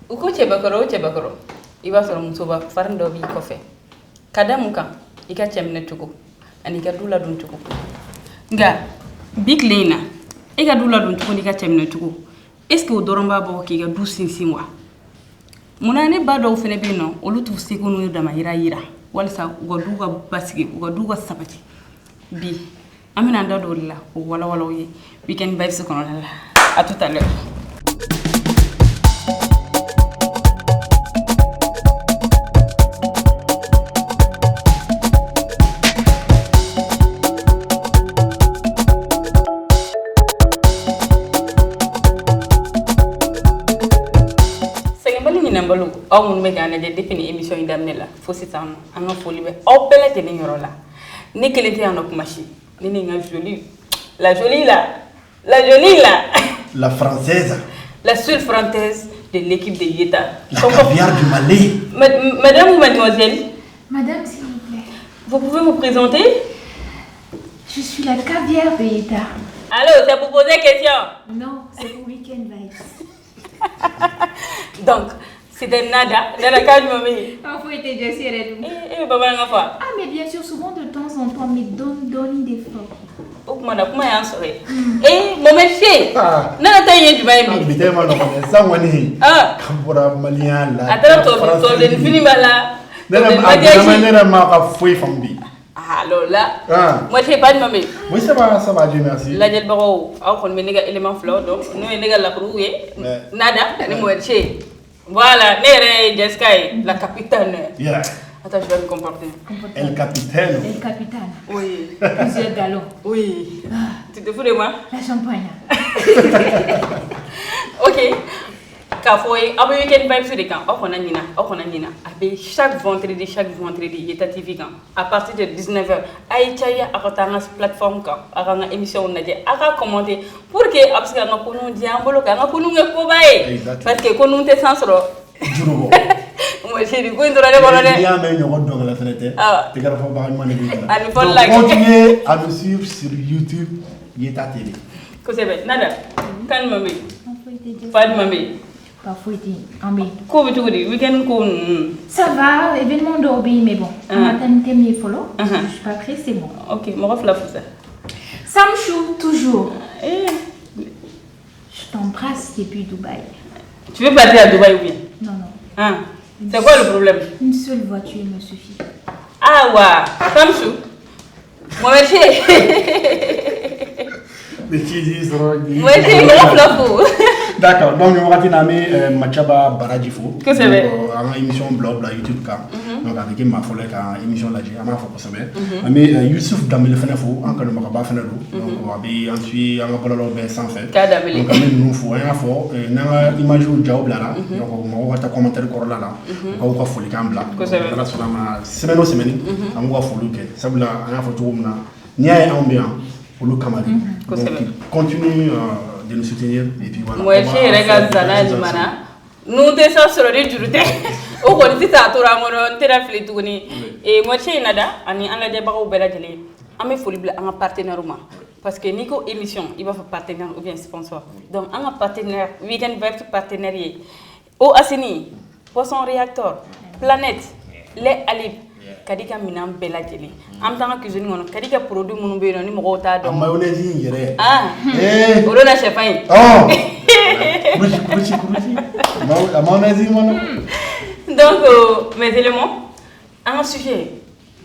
Uko cebakoro i b'a sɔrɔ muso ba farin dɔ b'i kɔfɛ ka da mun kan i ka cɛminɛ cogo ani ka du ladon cogo nka bi tile in na i ka du ladon cogo n'i ka cɛminɛ cogo est ce que o dɔrɔn b'a bɔ k'i ka du sinsin wa munna ne ba dɔw fɛnɛ bɛ yen nɔ olu t'u seko n'u damayira yira walisa u ka du ka basigi u ka du ka sabati bi an bɛna an da don o de la o walawalaw ye weekend vibes kɔnɔna la à tout à l'heure. Aw minnu bɛ k'an lajɛ depuis ni émission in daminɛ la fo sisan an ka foli bɛ aw bɛɛ lajɛlen yɔrɔ la ne kelen tɛ yan nɔ kuma si ne ni n ka jolie la française la seule française de l'équipe de Yeta la caviar du Mali madame ou mademoiselle madame s'il vous plaît vous pouvez me présenter je suis la caviar de Yeta allô c'est pour poser question non c'est pour Weekend Vibes donc c'était Nada quand je me parfois il était Jessie et ah mais bien sûr souvent de temps en temps mais donne des fois comment y'en serait mon métier nana ta yen juma ye bi te ma no ko sa woni kambura malian la atara to den fini bala ne ma ka foi fambi alors là moi j'ai pas de mamie oui ça va Dieu merci la jël baro aw kon me nega élément flow donc no nega la kru ye Nada ni mo métier voilà nere Jessica la capitaine yeah attends je vais me comporter el capitaine oui plusieurs galons oui tu te fous de moi la champagne ok Kafoy, abe weekend vibes de quand on a nina abe chaque vendredi Yeta TV quand à partir de 19h aïchaya akotanga plateforme quand akanga émission naje aka commenter pour que abska nga kunu diambolo ka nga kunu ngeko bae parce que kunu te sansro jurugo moi j'ai dit ko ndora le bolone ya me ñoko do la fenêtre te gara fo ba man ni ani fon like continuez à nous suivre sur YouTube Yeta TV ko sebe Nada kan mami Fadi mami parfois il dit ambi ko tu di weekend ko ça va événement d'orbi mais bon maternité mais follow je suis pas pressée moi ok mon ref la foussa Samchou toujours je t'embrasse depuis Dubaï tu veux partir à Dubaï ou bien non c'est quoi le problème une seule voiture me suffit ah ouais Samchou mon métier mais qui dit moi j'ai mon ref la fou d'accord donc on va dire Machaba Baraji fo que c'est vrai en émission blog la YouTube ka donc avec ma folle ka émission la ji ama fo ko sabe mais Youssouf Damel fena fo en ka no makaba fena do donc on va bien ensuite on va parler ben sans fait ka Damel donc nous fo ya fo na image ou job là donc on va ta commentaire ko là ko ko fo li kambla la solama semaine on va fo lu ke sabla ana fo to mna niay ambiance pour le Kamali donc continue de nous soutenir et puis voilà. Moi je regarde Zana Jumana. Nous te ça sur le jurute. Au côté ça to ramono te rafle tuguni et moi je Nada ani an la de baro bela jeli. Am me foli bla an partenaire ma parce que Nico émission il va faire partenaire ou bien sponsor. Donc un partenaire Weekend Vibes partenariat. Au Asini Poisson Réacteur Planète les Alib kadika minam bela jeli am tanga cuisine ngono kadika produit munu be no ni mo ta do mayonnaise yere olo na chef ay kuruchi mayonnaise mono donc mes éléments un sujet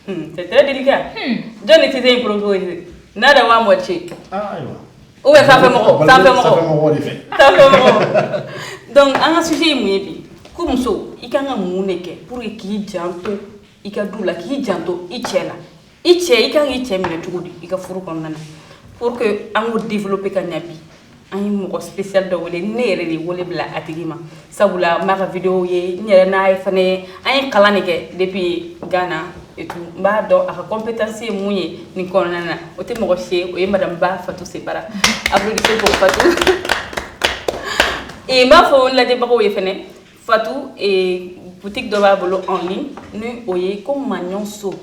c'est très délicat John était improvisé Nada wa moitié ou ça fait mo donc un sujet muyebi comme so ikanga muneke pour ki janto ika dula ki janto ichela ika mine tugudi ika furu konnana pour que amo développer kanyabi ani mo spécial de wole nere ni wole bla atigima sabula mara vidéo ye nyere na ay fane ay kalanike depuis Ghana et tout ba do aka compétence muye ni konnana o te mo che o ye madame ba Fatou Separa applaudissez pour Fatou et ma fo la de bako ye fane Fatou et boutique de Babolo en ligne, nous voyons comme Magnon So.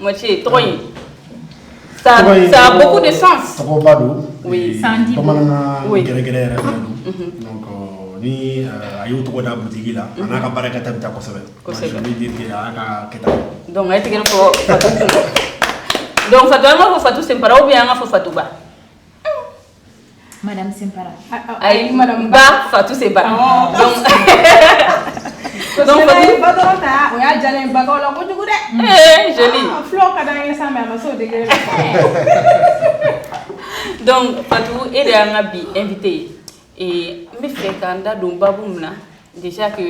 Moi c'est trop. Ça a beaucoup de sens. Ça va pas d'eau. Oui, ça dit. Donc ni a y'o tɔgɔ da boutique la a n'a ka baarakɛta bɛ taa kosɛbɛ je veux dire que a ka kɛta donc a ye tigɛ fɔ Fatou donc Fatou an b'a fɔ Fatou Sempara ou bien an b'a fɔ Fatou Ba Madame Sempara. Ayi Madame Ba Fatou Sempara donc Fatou ba dɔrɔn ta o y'a jalen bagaw la kojugu dɛ joli flow ka d'an ye sa mais a ma se o degré la donc Fatou e de y'an ka bi invité ye n bɛ fɛ k'an da don babu min na déjà que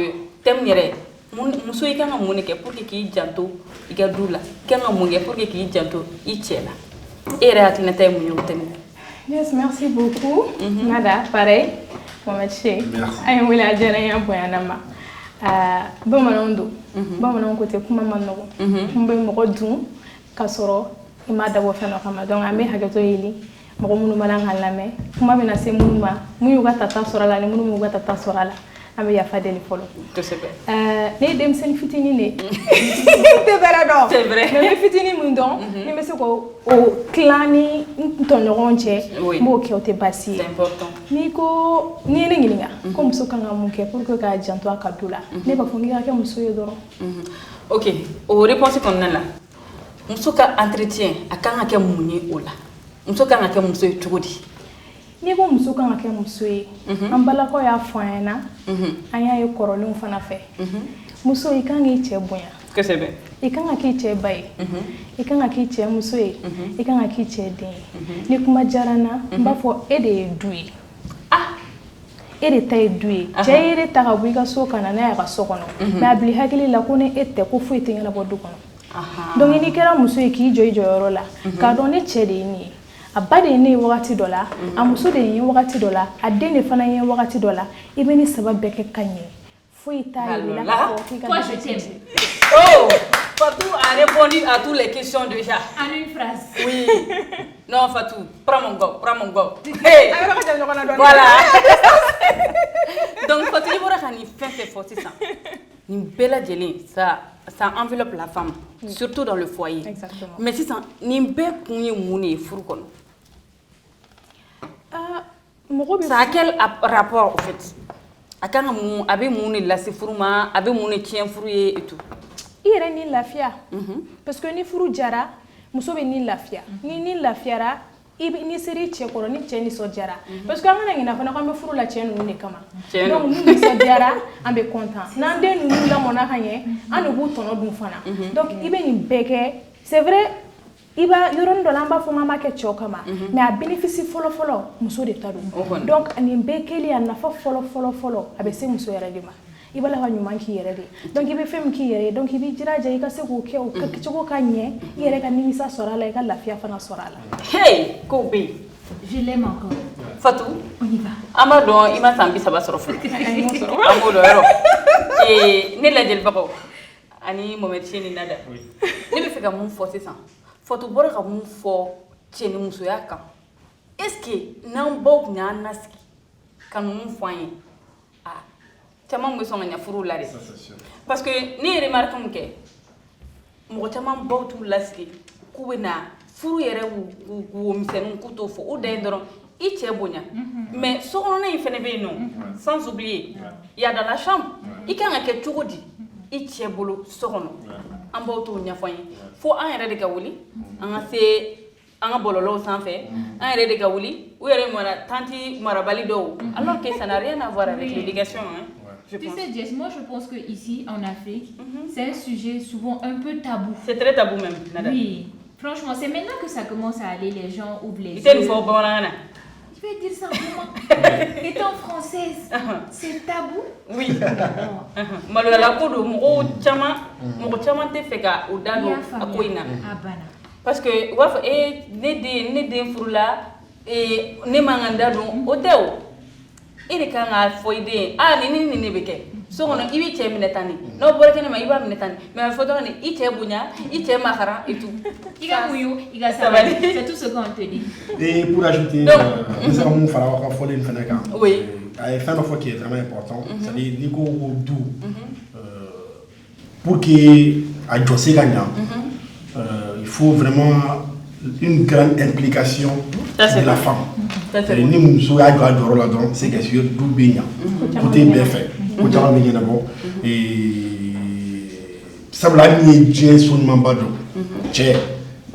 thème yɛrɛ muso i kan ka mun de kɛ pour que k'i janto i ka du la i kan ka mun kɛ pour que k'i janto i cɛ la e yɛrɛ hakilinata ye mun ye o thème na. Yes, merci beaucoup. Nada, pareil. Mohamed Cheikh. Ayi wele a diyara n ye a bonyana ma. Bamananw don. Bamananw ko ten kuma man nɔgɔn. N bɛ mɔgɔ dun k'a sɔrɔ i ma dabɔ fɛn dɔ kama donc an bɛ hakɛto ɲini mɔgɔ minnu b'an ka lamɛn kuma bɛna se minnu ma mun y'u ka tata sɔrɔ a la ni minnu m'u ka tata sɔrɔ a la an bɛ yafa deli fɔlɔ. Kosɛbɛ. Ne ye denmisɛnnin fitinin de tɛ bɛrɛ dɔn. C'est vrai. Mais n bɛ fitinin min dɔn ni n bɛ se k'o tilan ni n tɔɲɔgɔnw cɛ n b'o kɛ o tɛ baasi ye. C'est important. N'i ye ne ɲininka ko muso kan ka mun kɛ pour que k'a janto a ka du la ne b'a fɔ n k'i ka kɛ muso ye dɔrɔn. Ok o réponse kɔnɔna la muso ka entretien a kan ka kɛ mun ye o la muso kan ka kɛ muso ye cogo di. N'i ko muso kan ka kɛ muso ye an balakaw y'a fɔ an ɲɛna an y'a ye kɔrɔlenw fana fɛ muso i kan k'i cɛ bonya kosɛbɛ i kan ka k'i cɛ ba ye i kan ka k'i cɛ muso ye i kan ka k'i cɛ den ye ni kuma diyara n na n b'a fɔ e de ye du ye e de ta ye du ye cɛ ye de ta ka bɔ i ka so ka na n'a y'a ka so kɔnɔ mais a bila i hakili la ko ni e tɛ ko foyi tɛ ɲɛnabɔ du kɔnɔ donc n'i kɛra muso ye k'i jɔ i jɔyɔrɔ la k'a dɔn ne cɛ de ye nin ye a ba de ye ne ye wagati dɔ la a muso de ye wagati dɔ la a den de fana ye wagati dɔ la i bɛ ni saba bɛɛ kɛ ka ɲɛ foyi t'a yira k'a fɔ k'i ka Toi, je t'aime. Oh Fatou a répondu à toutes les questions déjà. En une phrase. Oui. Non Fatou, prends mon go. Hey. Voilà. Donc Fatou ni bɔra ka nin fɛn fɛn fɔ sisan nin bɛɛ lajɛlen ça enveloppe la femme surtout dans le foyer. Exactement. Mais sisan nin bɛɛ kun ye mun de ye furu kɔnɔ. Ça a quel rapport au fait? A kan ka mun a bɛ mun de lase furu ma a bɛ mun de tiɲɛ furu ye et tout. I yɛrɛ ni lafiya parce que ni furu jara muso bɛ ni lafiya ni lafiyara ni sera i cɛ kɔrɔ ni cɛ nisɔndiyara parce que an kana ɲinɛ fana k'an bɛ furu la cɛ ninnu de kama donc ni nisɔndiyara an bɛ content n'an den ninnu lamɔna ka ɲɛ an de b'u tɔnɔ dun fana donc i bɛ nin bɛɛ kɛ c'est vrai i b'a yɔrɔnin dɔ la an b'a fɔ k'an b'a kɛ cɛw kama mais a bénéfice fɔlɔ muso de ta don donc nin bɛɛ kɛlen a nafa fɔlɔ a bɛ se muso yɛrɛ de ma i b'a la ka ɲuman k'i yɛrɛ de donc i bɛ fɛn min k'i yɛrɛ ye donc i b'i jiraja i ka se k'o kɛ o kɛcogo ka ɲɛ i yɛrɛ ka nimisa sɔrɔ a la i ka lafiya fana sɔrɔ a la. Hey ko bɛ yen. Je l'aime encore. Fatou. On y va. An b'a dɔn i ma san 30 sɔrɔ fɔlɔ. An b'o dɔn yɔrɔ. Ne lajɛlibagaw ani Mohamed Cheikh ni Nada. Ne bɛ fɛ ka mun fɔ sisan. Fatou bɔra ka mun fɔ cɛ ni musoya kan. Est-ce que n'an baw tun y'an nasigi ka mun fɔ an ye caman bɛ sɔn ka ɲɛ furu la dɛ parce que ne ye remarque mun kɛ mɔgɔ caman baw t'u lasigi k'u bɛ na furu yɛrɛ wo misɛnninw k'u t'o fɔ u dan ye dɔrɔn i cɛ bonya mais sokɔnɔna in fɛnɛ bɛ yen nɔ sans oublier il y a dans la chambre i kan ka kɛ cogo di i cɛ bolo so kɔnɔ an baw t'o ɲɛfɔ an ye fo an yɛrɛ de ka wuli an ka se an ka bɔlɔlɔw sanfɛ an yɛrɛ de ka wuli u yɛrɛ mara tanti marabali dɔw alors que ça n'a rien à voir avec l'éducation hein. Tu sais, Jess, moi je pense qu'ici en Afrique, c'est un sujet souvent un peu tabou. C'est très tabou même, Nada. Oui, franchement, c'est maintenant que ça commence à aller, les gens ouvrent les yeux. Je vais dire simplement, étant française, c'est tabou. Oui. Malheureusement, pour le chaman te fait ka udalo akoina. Parce que waf ne den furula ne manganda don odeo. Il est quand à foyer ni ne beke so on a ibi chez minetani no borkene ma iba minetani mais faut donner ite bunya ite makara et tout il a mouillou il a savali c'est tout ce qu'on te dit et pour ajouter nous avons fallu avoir folie une fenêtre oui à fin fois qui est vraiment important c'est à dire nico dou pour que à José gagnant il faut vraiment une grande implication de la femme ni muso y'a jɔ a jɔyɔrɔ la dɔrɔn c'est que du bɛ ɲa côté bɛɛ fɛ ko caman bɛ ɲɛnabɔ sabula hali ni ye diɲɛ so ɲumanba dɔn cɛ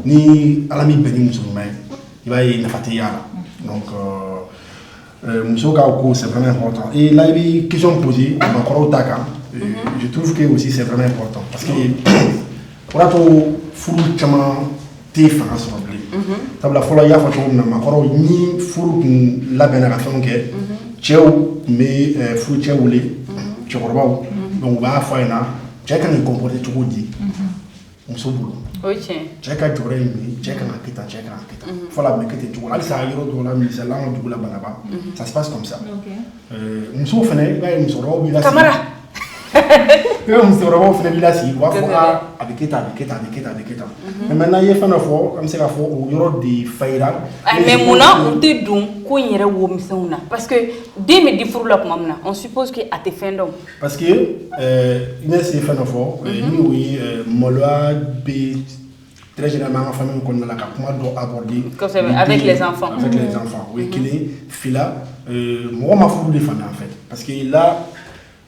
ni ala min bɛn ni muso ɲuman ye i b'a ye nafa tɛ y'a la donc muso ka ko c'est vraiment important et là i bɛ question poser a makɔrɔw ta kan je trouve que aussi c'est vraiment important parce que o y'a to furu caman tɛ fanga sɔrɔ bilen sabula fɔlɔ i y'a fɔ cogo min na makɔrɔw ni furu tun labɛnna ka fɛnw kɛ cɛw tun bɛ furucɛ wele cɛkɔrɔbaw donc u b'a fɔ a ɲɛna cɛ kan k'i comporter cogo di muso bolo cɛ ka jɔyɔrɔ ye min ye cɛ kan ka kɛ tan cɛ kan ka kɛ tan fɔlɔ a tun bɛ kɛ ten cogo la halisa yɔrɔ dɔw la misali an ka dugu la Banaba ça se passe comme ça musow fana i b'a ye musokɔrɔbaw b'i lasigi i bɛ musokɔrɔbaw fana b'i lasigi u b'a fɔ a bɛ kɛ tan a bɛ kɛ tan a bɛ kɛ tan a bɛ kɛ tan mais maintenant i ye fɛn dɔ fɔ an bɛ se k'a fɔ o yɔrɔ de fayira mais munna u tɛ don ko in yɛrɛ womisɛnw na parce que den bɛ di furu la tuma min na on suppose que a tɛ fɛn dɔn parce que Inès ye fɛn dɔ fɔ ni o ye maloya bɛ très généralement en famille kɔnɔna la ka kuma dɔ aborder avec les enfants o ye kelen fila mɔgɔ ma furu de faamuya en fait parce que là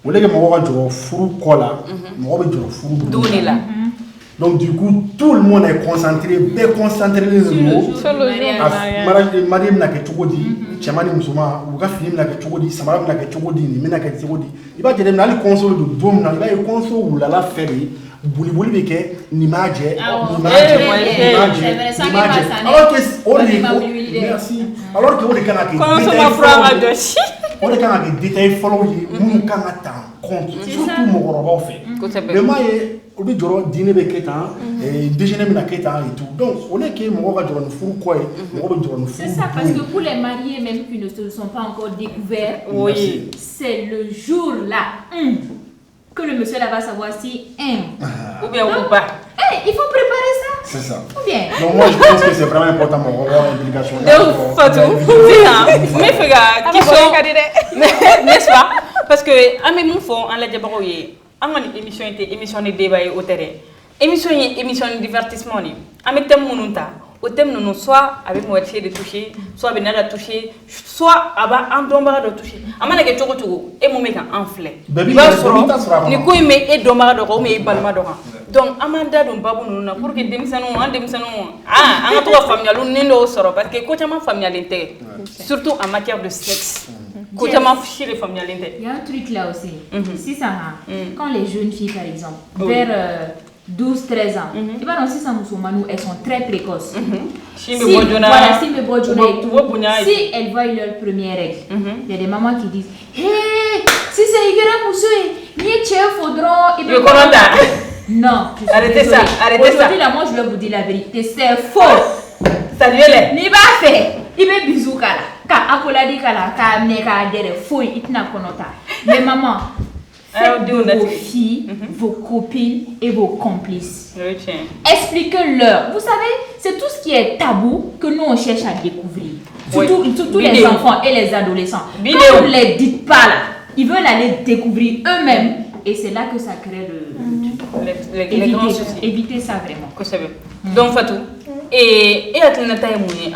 au lieu que mɔgɔ ka jɔ furu kɔ la mɔgɔ bɛ jɔ furu don de la donc du coup tout le monde est concentré bɛɛ concentré sur le mariage bɛna kɛ cogo di cɛman ni musoman u ka fini bɛna kɛ cogo di samara bɛna kɛ cogo di nin bɛna kɛ cogo di i b'a jateminɛ hali kɔɲɔso bɛ don don min na i b'a ye kɔɲɔso wulala fɛ de boliboli bɛ kɛ nin m'a jɛ nin m'a jɛ nin m'a jɛ nin m'a jɛ alors que o de merci alors que o de kan ka kɛ o de kan ka kɛ détail fɔlɔw ye minnu kan ka ta en compte surtout mɔgɔkɔrɔbaw fɛ mais m'a ye o bɛ jɔrɔ diinɛ bɛ kɛ tan déjeuner bɛna kɛ tan et tout donc au lieu que mɔgɔ ka jɔrɔ ni furu kɔ ye mɔgɔ bɛ jɔrɔ ni furu. C'est ça parce que pour les mariés même qui ne se sont pas encore découverts c'est le jour là que le monsieur là va savoir si ou bien ou pas. Il faut préparer ça. C'est ça. Ou bien. Donc moi je pense que c'est vraiment important mon implication. Donc Fatou, mais fais question n'est-ce pas parce que ami mon fond en la jabaro ye an émission était émission de débat au terrain émission de divertissement ni am thème mununta au thème non soit avec moitié de toucher soit avec nada toucher soit aba en domba de toucher amana ke chogo chogo e mo meka enflé ba soro ni ko me e domba do ko me balma do donc amanda do babu nuna pour que demisano an ka to familial nindo soro parce que ko chama familial inte surtout en matière de sexe ko chama chez les familial inte. Il y a un truc là aussi si ça quand les jeunes filles par exemple vers 12-13 ans. Et bien, si elles sont très précoces. Si elles voient leur première règle, il y a des mamans qui disent hey, si c'est Igera Moussoué, ni chef faudra. Non, arrêtez ça. Aujourd'hui, là, moi, je vais vous dire la vérité. C'est faux. Salut-les. Ni ba fait. Il veut bisou kala. Ka akoladi kala. Ka neka dere fouille. Itna konota. Mais maman. Faites de vos filles, vos copines et vos complices. Expliquez-leur. Vous savez, c'est tout ce qui est tabou que nous on cherche à découvrir. Surtout les enfants et les adolescents. Quand vous ne les dites pas là, ils veulent aller découvrir eux-mêmes. Et c'est là que ça crée les grands soucis. Évitez ça vraiment. Donc Fatou, et à quel moment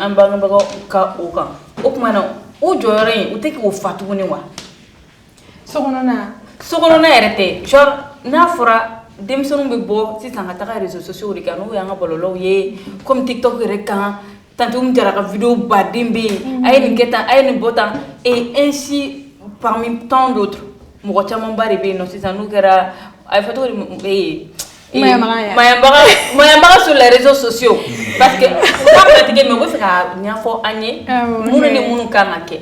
on a un ka oka. Okumana, ou jorin, ou teki ou Fatou ne wa. Sokonona yɛrɛ genre n'a fɔra denmisɛnninw bɛ bɔ sisan ka taga réseaux sociaux de kan n'o y'an ka bɔlɔlɔw ye comme TikTok yɛrɛ kan Tantoum Diarra ka vidéo baden bɛ yen a ye nin kɛ tan a ye nin bɔ tan et ainsi parmi tant d'autres mɔgɔ camanba de bɛ yen nɔ sisan n'u kɛra a ye fɔ cogo di mayabaga sur les réseaux sociaux parce que u b'a pratiquer mais u bɛ fɛ ka ɲɛfɔ an ye minnu ni minnu kan ka kɛ.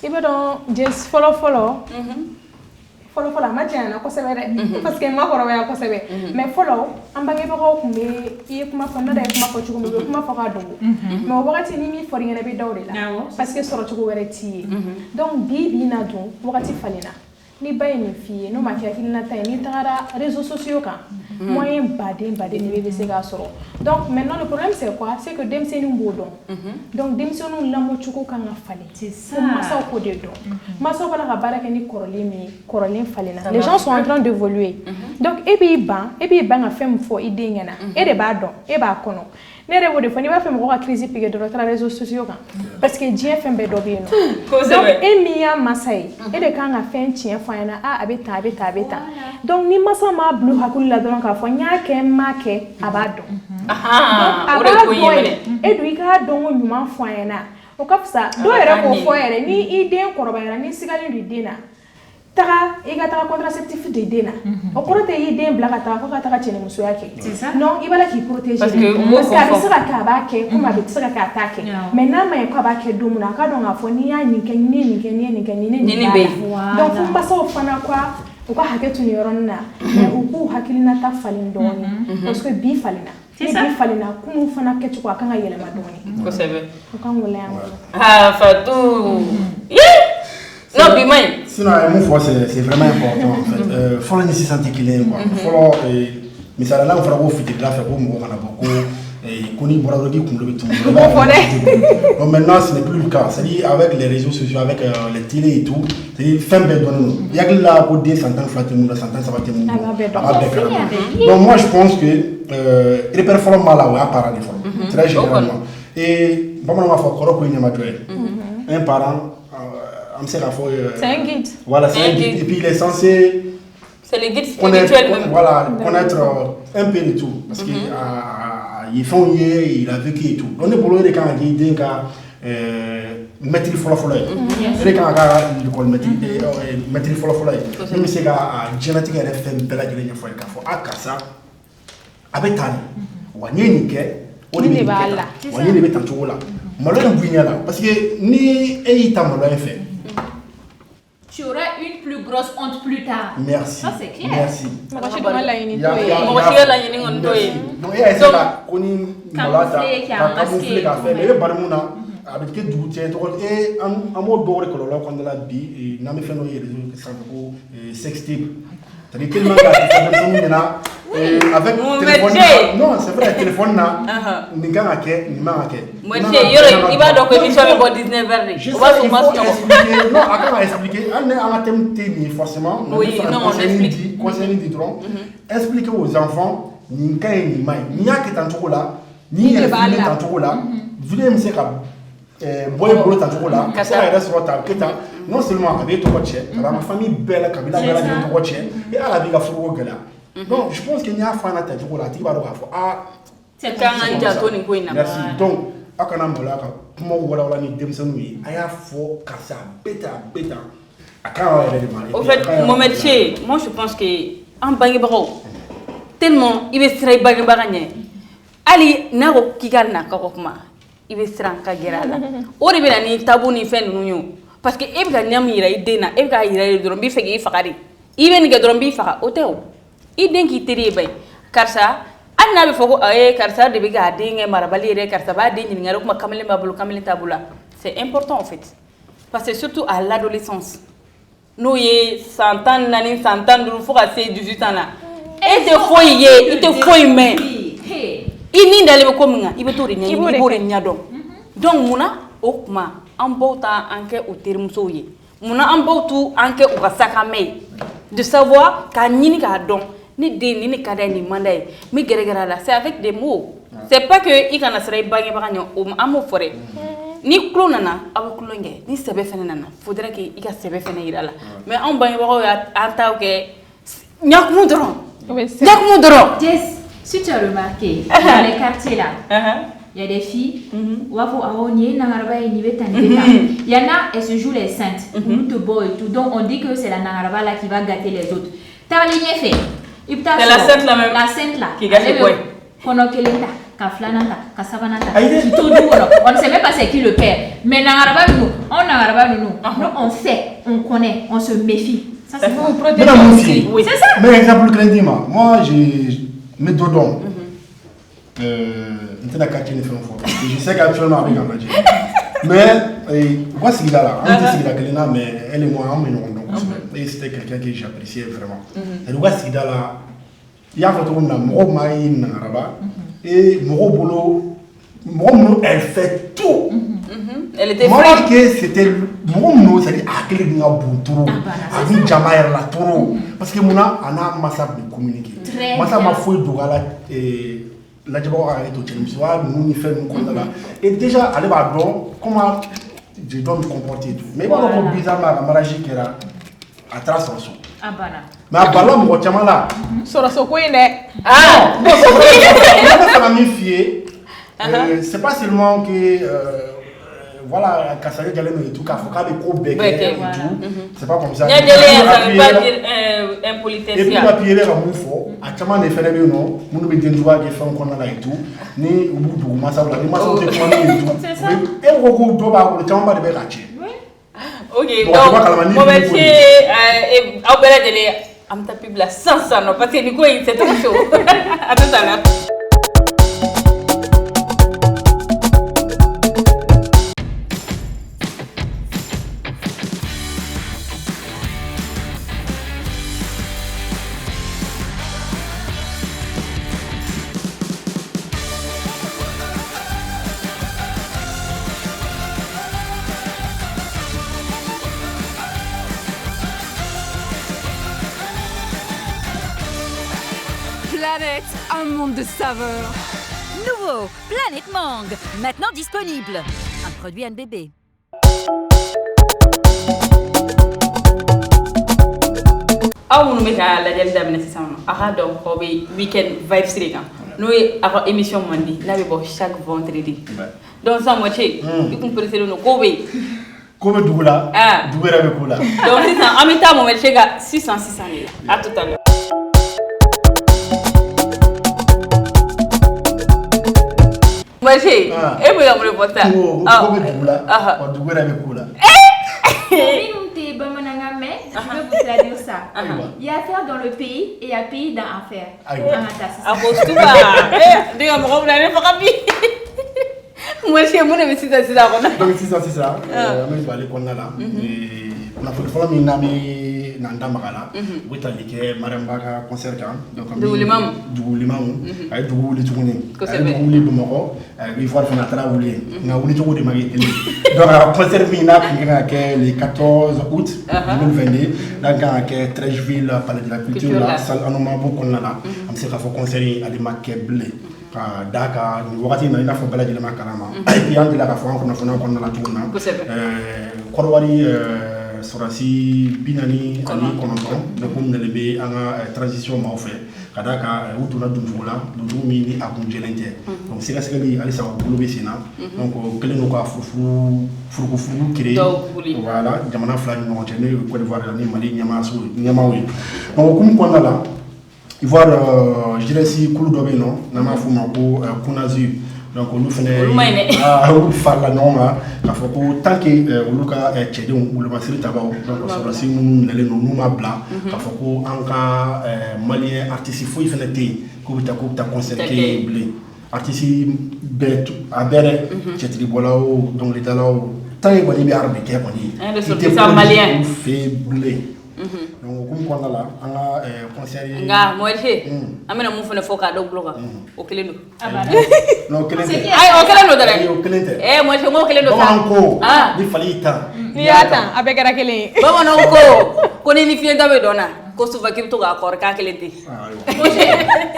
I bɛ dɔn jɛnsi fɔlɔ fɔlɔ a ma janya kosɛbɛ dɛ parce que ma kɔrɔbaya kosɛbɛ mais fɔlɔ an bangebagaw kun bɛ I ye kuma fɔ ne da ye kuma fɔ cogo min u bɛ kuma fɔ k'a dogo mais o wagati ni min fɔra I ɲɛna I bɛ da o de la parce que sɔrɔ cogo wɛrɛ t'i ye donc bi na dun wagati falenna ni ba ye nin f'i ye n'o ma kɛ hakilinata ye n'i tagara réseaux sociaux kan moyen baden de bɛ se k'a sɔrɔ donc maintenant le problème c'est quoi c'est que denmisɛnninw b'o dɔn donc denmisɛnninw lamɔcogo kan ka falen fo masaw k'o de dɔn masaw b'a la ka baara kɛ ni kɔrɔlen min ye kɔrɔlen falenna les gens sont en train d'évoluer donc e b'i ban ka fɛn min fɔ i den ɲɛna e de b'a dɔn e b'a kɔnɔ ne yɛrɛ b'o de fɔ n'i b'a fɛ mɔgɔ ka crise piquer dɔrɔn taara réseaux sociaux kan parce que diɲɛ fɛn bɛɛ dɔ bɛ yen nɔ donc e min y'a masa ye e de kan ka fɛn tiɲɛ fɔ a ɲɛna a bɛ tan a bɛ tan a bɛ tan donc ni masa m'a bila hakili la dɔrɔn k'a fɔ n y'a kɛ n m'a kɛ a b'a dɔn a b'a dɔn ye e dun i k'a dɔn ko ɲuman fɔ a ɲɛna o ka fisa dɔw yɛrɛ b'o fɔ yɛrɛ ni i den kɔrɔbayara ni sigalen don i den na taga i ka taga contraceptif de den na o kɔrɔ tɛ i den bila ka taga ko ka taga cɛnimusoya kɛ non i b'a la k'i protéger parce que a bɛ se ka kɛ a b'a kɛ comme a bɛ se ka kɛ a t'a kɛ mais n'a ma ɲɛ ko a b'a kɛ don min na a ka dɔn k'a fɔ n'i y'a nin kɛ ni nin kɛ ni nin kɛ ni bɛ yen donc fo masaw fana u ka hakɛ to nin yɔrɔnin na mais u k'u hakilinata falen dɔɔnin parce que bi falenna ni bi falenna kunun fana kɛcogo a kan ka yɛlɛma dɔɔnin kosɛbɛ o kan wele yan Fatou non bi mai sinon mon foi c'est vraiment important en fait fɔlɔ ni sisan tɛ kelen quoi fɔlɔ misali la n fɔra ko fitiri la fɛ ko mɔgɔ kana bɔ ko n'i bɔra dɔrɔn k'i kunkolo bɛ tunu donc maintenant ce n'est plus le cas c'est-à-dire avec les réseaux sociaux avec les télé et tout c'est-à-dire fɛn bɛɛ dɔnnen don i hakili la ko den san 12 tɛ mun na san 13 tɛ mun na a b'a bɛɛ kalama donc moi je pense que repère fɔlɔ min b'a la o y'a parent de fɔlɔ très généralement et bamananw b'a fɔ kɔrɔ ko ye ɲamajɔ ye un parent c'est un guide. Voilà, c'est un guide. Et puis il est censé. C'est le guide spirituel. Voilà, connaître un peu de tout. Parce qu'il il a vécu et tout. On est pour lui quand il dit qu'il maîtrise follow. C'est quand il maîtrise follow. Même si il génétique est fait belle gueule une fois il faut à casa. Avec tani. Wanyeni ke. On est là. Wanyeni est en tout là. Malo est là parce que ni est malo est fait. Tu auras une plus grosse honte plus tard. Merci. Ça, c'est clair. Merci. Donc, il y a ça. Camoufler qui a masqué. Mais le barmona avec que du tien et un mot d'or que l'on a la bi et n'a pas fait nos sextape. C'est-à-dire tellement avec téléphone non c'est vrai téléphone là ni ganga ke ni ma ke monsieur il va donc émission pour 19h on va expliquer non à expliquer on a thème forcément oui non on explique conseiller du drone expliquer aux enfants ni kai ni mai ni ya ke tanto là ni ya tanto là vidéo me ka boy bolo tanto là ça reste sur table keta non seulement avec toi coach la famille belle kabila belle avec coach et à la vie la furo gala. Donc, je pense qu'il y a un fan à tête, c'est quand on a Tony Queen. Merci. Donc, à Kanambola, comment voilà la nuit d'Emsanoui, il y a faux, Kassa, bêta. Au fait, mon métier, moi je pense que en Bangibaro, tellement il va se faire Bangibaragne. Ali, Naro Kigarna, Kakokma, il va se faire un Kagera. Ou il va ni tabou ni fait nous. Parce que il va n'y avoir des dena, il va y avoir des drombi fait qu'il fasse. Il va y avoir des drombi faire hôtel. I den ki teri bay karsa an na be foko karsa de be ga den marabali re karsa ba den ni ngaro kuma kamale mabulu kamale tabula c'est important en fait parce que surtout à l'adolescence no ye 100 ans nani 100 ans du fo ka 18 ans là et te foye ite foye men ini ndale be kominga ibe to renya ibe bo renya donc muna o kuma an bauta anke o termuso ye muna an bautu anke o ka sakame de savoir ka nyini ka don ni den ni kada ni mandai mi geregara la c'est avec des mots c'est pas que i kana sera bangi baganyo o amo fore ni klonana aba klonge ni sebe fenana faudrait que i ka sebe fenana irala mais on bangi bago ya anta ke nyak mudron yes si tu as remarqué dans les quartiers là il y a des filles wafo aonye nangaraba et nibeta il y en a elles se jouent les saintes ou te boy tout donc on dit que c'est la nangaraba là qui va gâter les autres t'as ligné fait c'est la sainte là même la sainte là qui gâte quoi konokelenda kaflananta kasabananta tout du on ne sait même pas c'est qui le père mais nangaraba nous on sait on connaît on se méfie ça c'est pour protéger oui c'est ça mais exemple grandiment moi j'ai mes dodons je sais qu'actuellement avec un match mais voici là mais elle et moi et c'était quelqu'un que j'appréciais vraiment et voici là il y a photo na mo mai na araba et mo bolo elle fait tout Elle était vraie. Que c'était mon c'est-à-dire à quel niveau bouturo, à une jamaïra la toro, parce que mon a massa de communiquer. Massa m'a fouillé d'Ougala et la Djabora est au Tchénissoir, nous n'y faisons compte là. Et déjà, allez, bon, comment je dois me comporter. Mais bon, bizarrement, la mariage qui era à trace en sous. Mais à Bala, mon chama là. Sur ce coin, ah, bon, ça m'a mis fier. C'est pas seulement que voilà, Kassari Galeno et tout, qu'il faut qu'il y ait des et tout. C'est pas comme ça. Ça ne veut pas dire impolitesse. Et puis, la pierre est un fort. À Chama, ne fait rien, non. Nous ne pouvons pas faire un qu'on a et tout. Ni au bout du massa, ni massa, on te prend et tout. C'est ça. Et on va go ba ko Chama ba de berachi. Ok, donc, mon métier, au bel délai, à me taper la sans non, parce que du coup, c'est trop chaud. À tout à l'heure. Planète, un monde de saveurs. Nouveau, Planète Mangue, maintenant disponible. Un produit NBB. Aw minnu bɛ ka lajɛli daminɛ sisan nɔ a k'a dɔn k'aw bɛ weekend vibes de kan n'o ye a ka émission man di n'a bɛ bɔ chaque vendredi donc sisan Mɔti i kun perese don k'o bɛ yen ko bɛ dugu la dugu yɛrɛ bɛ ko la donc sisan an bɛ taa Mɔti ka sisan de la à tout à l'heure. Mɔti e bɛ ka mun de fɔ sisan ko bɛ dugu la wa dugu yɛrɛ bɛ ko la. Je vais vous traduire ça. Il y a affaire dans le pays et il y a pays dans affaire. A ko suba diga mɔgɔ bila ne faga bi Mɔti mun de bɛ sisan kɔnɔ. Donc sisan an bɛ bali kɔnɔna la kunnafoni fɔlɔ min n'an bɛ n'an da maga la u bɛ tali kɛ Mariamba ka concert kan dugu limamu a ye dugu wuli tuguni a ye dugu wuli Bamakɔ Ivoire fana a taara wuli yen nka wuli cogo de ma kɛ kelen donc a concert min n'a kun kan ka kɛ le 14 août 2022 n'a kan ka kɛ Treichville Palais de la Culture la salle Anoumabo kɔnɔna la an bɛ se k'a fɔ concert in ale ma kɛ bilen ka d'a kan nin wagati in na i n'a fɔ bɛɛ lajɛlen ma kalama et puis an delila k'a fɔ an kunnafoniya kɔnɔna la cogo min na Kɔrɔwari sɔrɔdasi 49 donc ko minɛlen bɛ an ka transition maaw fɛ ka d'a kan u donna donjugu la donjugu min ni a kun jɛlen tɛ donc sɛgɛsɛgɛli halisa u bolo bɛ sen na donc o kɛlen don ka furukufuruku créer voilà jamana fila ni ɲɔgɔn cɛ ne ye Côte d'Ivoire ni Mali ɲɛmaaw ye donc o hukumu kɔnɔna la Ivoire jeunesse kulu dɔ bɛ yen nɔ n'an b'a fɔ o ma ko Kunazu donc olu fɛnɛ olu farala ɲɔgɔn kan k'a fɔ ko tant que olu ka cɛdenw wolomasiri tabaw donc sɔrɔdasi minnu minɛlen don n'u ma bila k'a fɔ ko an ka maliyɛn artiste foyi fɛnɛ tɛ yen k'u bɛ taa concert kɛ yen bilen artiste bɛɛ a bɛɛ dɛ cɛtiribɔlaw dɔnkilidalaw tant que kɔni bɛ art de kɛ kɔni i tɛ bɔ olu fɛ bilen. Donc comme quoi là an ka conseil nga Mɔti an bɛna mun fana fɔ k'a dɔw bolo kan o kelen don non kelen tɛ ayi o kelen don dɛ o kelen tɛ Mɔti n ko kelen don sa bamananw ko ni fali tan n'i y'a tan a bɛɛ kɛra kelen ye bamananw ko ni fiɲɛta bɛ dɔn na ko souvent k'i bɛ to k'a kɔrɔ k'a kelen tɛ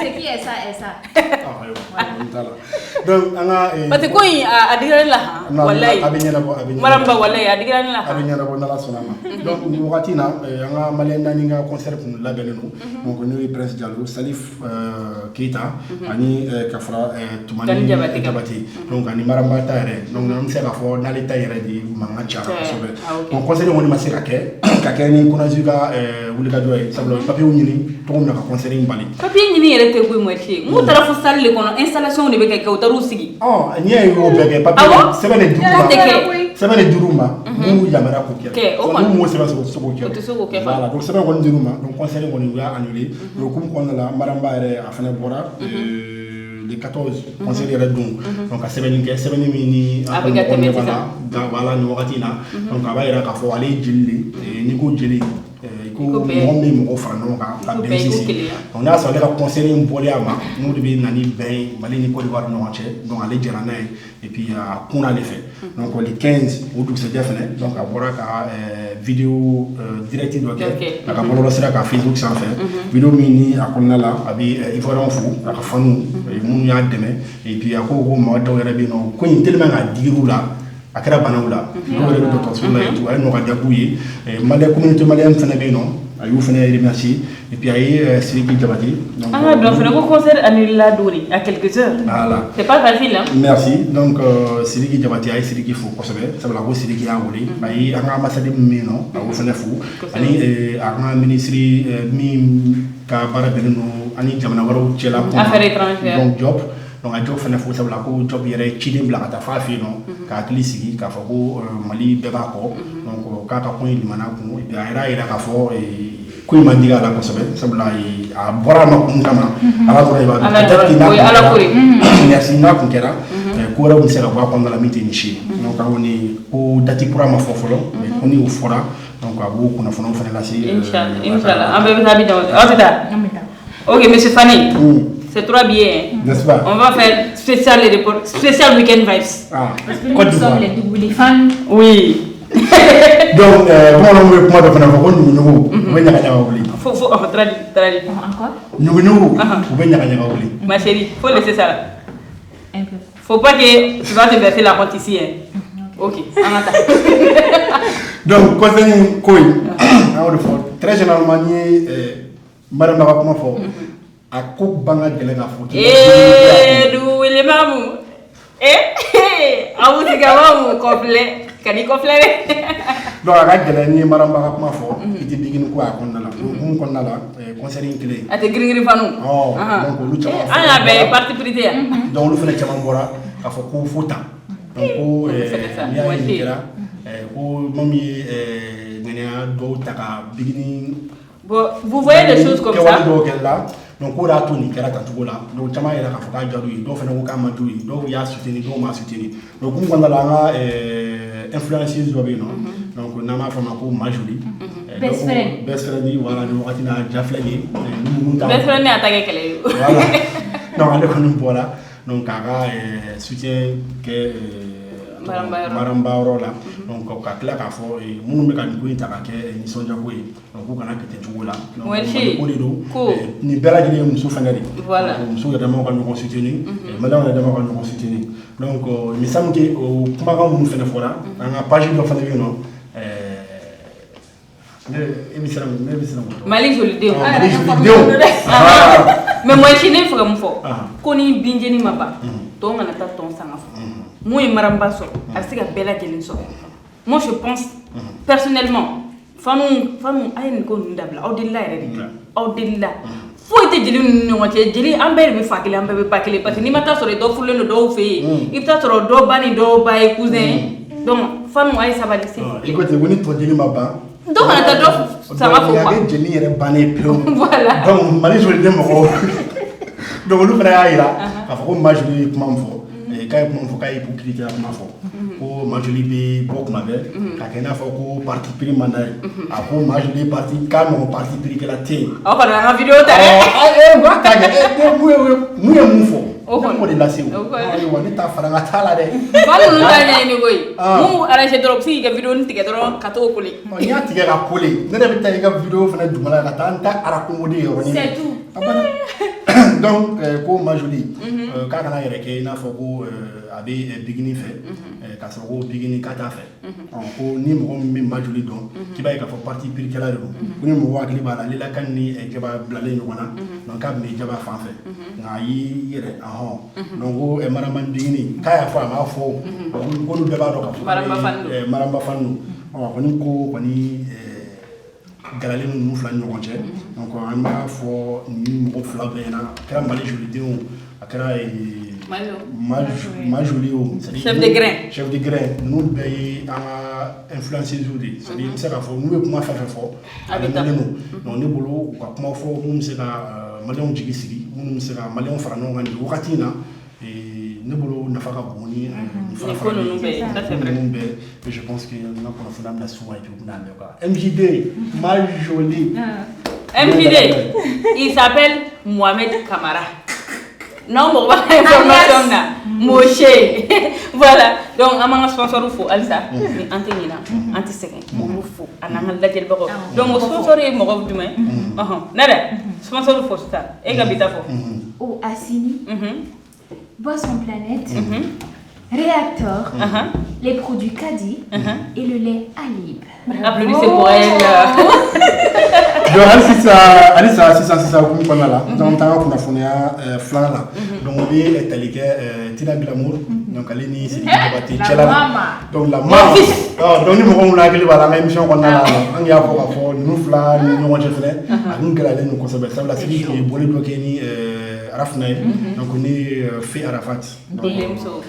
Ce qui est ça est ça. donc an ka parce que ko in a digira ne la han walayi a bɛ ɲɛnabɔ Maramba walayi a digira ne la a bɛ ɲɛnabɔ n'Ala sɔnna ma donc nin wagati in na an ka maliyɛn naani ka concert kun labɛnnen don donc n'o ye Prince Diallo Salif Keita ani ka fara Tumani Jabate donc ani Maramba ta yɛrɛ donc an bɛ se k'a fɔ n'ale ta yɛrɛ de mankan cayara kosɛbɛ donc concert in kɔni ma se ka kɛ ni Kunazu ka wulikajɔ ye sabula papier ɲini cogo min na ka concert in bali papier ɲini yɛrɛ tɛ koyi Mɔti mun taara fo salle de kɔnɔ installation de bɛ kɛ u taar'u sigi n'i y'a ye o bɛɛ kɛ papier sɛbɛn de dir'u ma mun yamaruya k'o kɛ mun m'o sɛbɛn sɔrɔ o tɛ se k'o kɛ voilà donc sɛbɛn kɔni dir'u ma donc concert kɔni u y'a annulé donc o hukumu kɔnɔna la Maramba yɛrɛ a fana bɔra le 14 concert yɛrɛ don donc a sɛbɛnni kɛ sɛbɛnni min ni a bɛ ka tɛmɛ sisan voilà nin wagati in na donc a b'a yira k'a fɔ ale ye jeli de n'i ko jeli ko mɔgɔ min mɔgɔ fara ɲɔgɔn kan ka bɛn sinsin donc n'a sɔrɔ ale ka conseil in bɔlen a ma n'o de bɛ na ni bɛn ye Mali ni Côte d'Ivoire ni ɲɔgɔn cɛ donc ale jɛra n'a ye et puis a kun n'ale fɛ donc le 15 o dugusɛjɛ fɛnɛ donc a bɔra ka vidéo direct dɔ kɛ a ka bɔlɔlɔsira kan Facebook sanfɛ vidéo min ni a kɔnɔna la a bɛ Ivoirien fo a ka fanu minnu y'a dɛmɛ et puis a ko mɔgɔ dɔw yɛrɛ bɛ yen nɔ ko in tellement ka digir'u la a kɛra banaw la dɔw yɛrɛ bɛ dɔgɔtɔrɔso la yen a ye nɔgɔya k'u ye malien communauté malienne fɛnɛ bɛ yen nɔ a y'u fɛnɛ remercier et puis a ye Sidiki Diabaté donc fɛnɛ ko concert annulé la dori à quelques heures voilà c'est pas facile hein merci donc Sidiki Diabaté a ye Sidiki fo kosɛbɛ sabula ko Sidiki y'a wele a ye an ka ambassade min bɛ yen nɔ a y'o fɛnɛ fo ani a ka ministre min ka baara bɛnnen don ani jamana wɛrɛw cɛla affaires étrangères donc job donc a job fɛnɛ fo sabula ko job yɛrɛ ciden bila ka taa f'a fɛ yen nɔ k'a hakili sigi k'a fɔ ko Mali bɛɛ b'a kɔ donc k'a ka ko in limana kun et puis a yɛrɛ yira k'a fɔ ko in man digi a la kosɛbɛ sabula a bɔra a ma kun kama ala dɔrɔn i b'a dɔn peut-être que n'a kun kɛra merci n'a kun kɛra ko wɛrɛ bɛ se ka bɔ a kɔnɔna la min tɛ nin si ye donc a kɔni ko date kura ma fɔ fɔlɔ mais ko ni o fɔra donc a b'o kunnafoniw fɛnɛ lase inchallah an bɛɛ bɛ taa bi jamu aw tɛ taa ok monsieur Fani c'est trop bien. N'est-ce pas? On va faire spécial week-end vibes. Ah, parce que nous sommes les double fans. Oui. Donc, comment on veut comment on va nous faut traduire. Encore? Nous Ma chérie, faut laisser ça là. Un peu. Faut pas que tu vas te verser la honte ici. Hein. Ok, on attend. Donc, concernant Koi, très généralement, Madame n'a pas comment faire. A ko banga gɛlɛn ka fɔ du wele mamu awu tiga mamu complet kani complet donc a ka gɛlɛn ni maramba ka kuma fɔ i tɛ bigini ko a kɔnɔna la mun kɔnɔna la concert in kelen a tɛ girin fanu donc olu caman an y'a bɛɛ parti pris yan donc olu fɛnɛ caman bɔra k'a fɔ ko fo tan donc ko n'i y'a ye nin kɛra ko maa min ye ŋaniya dɔw ta ka bigini vous voyez des choses comme ça donc ko y'a to nin kɛra tan cogo la donc caman yɛrɛ k'a fɔ k'a diyar'u ye dɔw fɛnɛ ko k'a man d'u ye dɔw y'a soutenir dɔw m'a soutenir donc kun kɔnɔna la an ka influenceuse dɔ bɛ yen nɔ donc n'an b'a fɔ a ma ko Majoli best friend voilà nin wagati la ja filɛ nin ye best friend a ta kɛ kɛlɛ ye voilà donc ale kɔni bɔra donc k'a ka soutien kɛ marambayɔrɔ la donc ka tila k'a fɔ minnu bɛ ka nin ko in ta ka kɛ nisɔndiyako ye donc k'u kana kɛ ten cogo la donc o de don nin bɛɛ lajɛlen ye muso fɛnɛ de muso yɛrɛ damaw ka ɲɔgɔn soutenir maliyɛnw yɛrɛ damaw ka ɲɔgɔn soutenir donc il me semble que o kumakan minnu fɛnɛ fɔra an ka page dɔ fɛnɛ bɛ yen nɔ Mali jolidenw mais moi je n'ai pas mun fɔ ko ni binjeni ma ban tɔn kana taa tɔn sanga fɔ mun ye maramba sɔrɔ a bɛ se ka bɛɛ lajɛlen sɔrɔ moi je pense personnellement fanu a ye nin ko ninnu dabila aw delila yɛrɛ de aw delila foyi tɛ jeli ninnu ni ɲɔgɔn cɛ jeli an bɛɛ de bɛ fa kelen an bɛɛ bɛ ba kelen parce que n'i ma taa sɔrɔ dɔ furulen don dɔw fɛ yen i bɛ taa sɔrɔ dɔw ba ni dɔw ba ye cousin ye donc fanu a ye sabali s'il vous plaît. i ko ten ko ni tɔ jeli ma ban. dɔw kana taa dɔ sama fɔ quoi. donc jeli yɛrɛ bannen pewu. voilà donc Mali joliden mɔgɔw donc olu fana y'a yira k'a fɔ ko Majoli ye kuma min fɔ k'a ye kuma min fɔ k'a ye hypocrite ya kuma fɔ ko Majoli bɛ bɔ kuma bɛɛ k'a kɛ i n'a fɔ ko parti pris man d'a ye a ko Majoli ye parti k'a ɲɔgɔn parti pris kɛla tɛ yen. aw kɔni an ka video ta dɛ. n b'a ta kɛ mun ye mun fɔ. o kɔni de lase o ayiwa ne t'a fara n ka taa la dɛ. ba ninnu ta ɲɛɲini koyi mun arrangé dɔrɔn u bɛ se k'i ka video nin tigɛ dɔrɔn ka t'o kole. n'i y'a tigɛ ka kole ne yɛrɛ bɛ taa i ka video fana dugumana ka taa n ta arakungo de yɔrɔnin. c'est tout. donc ko Majoli k'a kana yɛrɛ kɛ i n'a fɔ ko a bɛ bigini fɛ k'a sɔrɔ ko bigini k'a t'a fɛ ko ni mɔgɔ min bɛ Majoli dɔn k'i b'a ye k'a fɔ parti pirikɛla de don ko ni mɔgɔ hakili b'a la ale la kan ni Jaba bilalen ɲɔgɔn na donc k'a bɛ Jaba fan fɛ nka a y'i yɛrɛ donc ko marama bigini k'a y'a fɔ a m'a fɔ k'olu bɛɛ b'a dɔn k'a fɔ maramba fan don kɔni ko kɔni galalen ninnu fila ni ɲɔgɔn cɛ donc an b'a fɔ ni mɔgɔ fila bɛɛ ɲɛna a kɛra Mali jolidenw a kɛra Majoli o chef de grain ninnu bɛɛ ye an ka influenceuse de ye c'est à dire n bɛ se k'a fɔ n'u ye kuma fɛn fɛn fɔ a bɛ mɛnen don donc ne bolo u ka kuma fɔ mun bɛ se ka maliyɛnw jigi sigi minnu bɛ se ka maliyɛnw fara ɲɔgɔn kan nin wagati in na ne ne bolo nafa ka bon ni et je pense que nous avons fait la soirée et puis on MJD mal joli. MJD il s'appelle Mohamed Kamara. Non, bon, information là. Moshe. Voilà. Donc, amanga sponsor fo alsa ni antenina anti-second. Mo fo ananga dajel bako. Donc, mo sponsor e mo gob duma. Nada. Sponsor fo sta. E gabita fo. Au Assini. Boisson Planète. Réacteur. Les produits Caddy et le lait Alib. Applaudissez pour elle. Donc, Alissa, comme on a là, dans temps qu'on a fourni à flan là. Donc, on est taligué Tina Glamour. Donc, elle est née ici. La maman. Donc, la maman. Donc, nous avons la même émission qu'on a là. On y a pour nous flan, nous on fait. On a nous consommer. Ça, la série qui est bonne bloquée ni Arafnaï. Donc, on est fait Arafat. Dimso.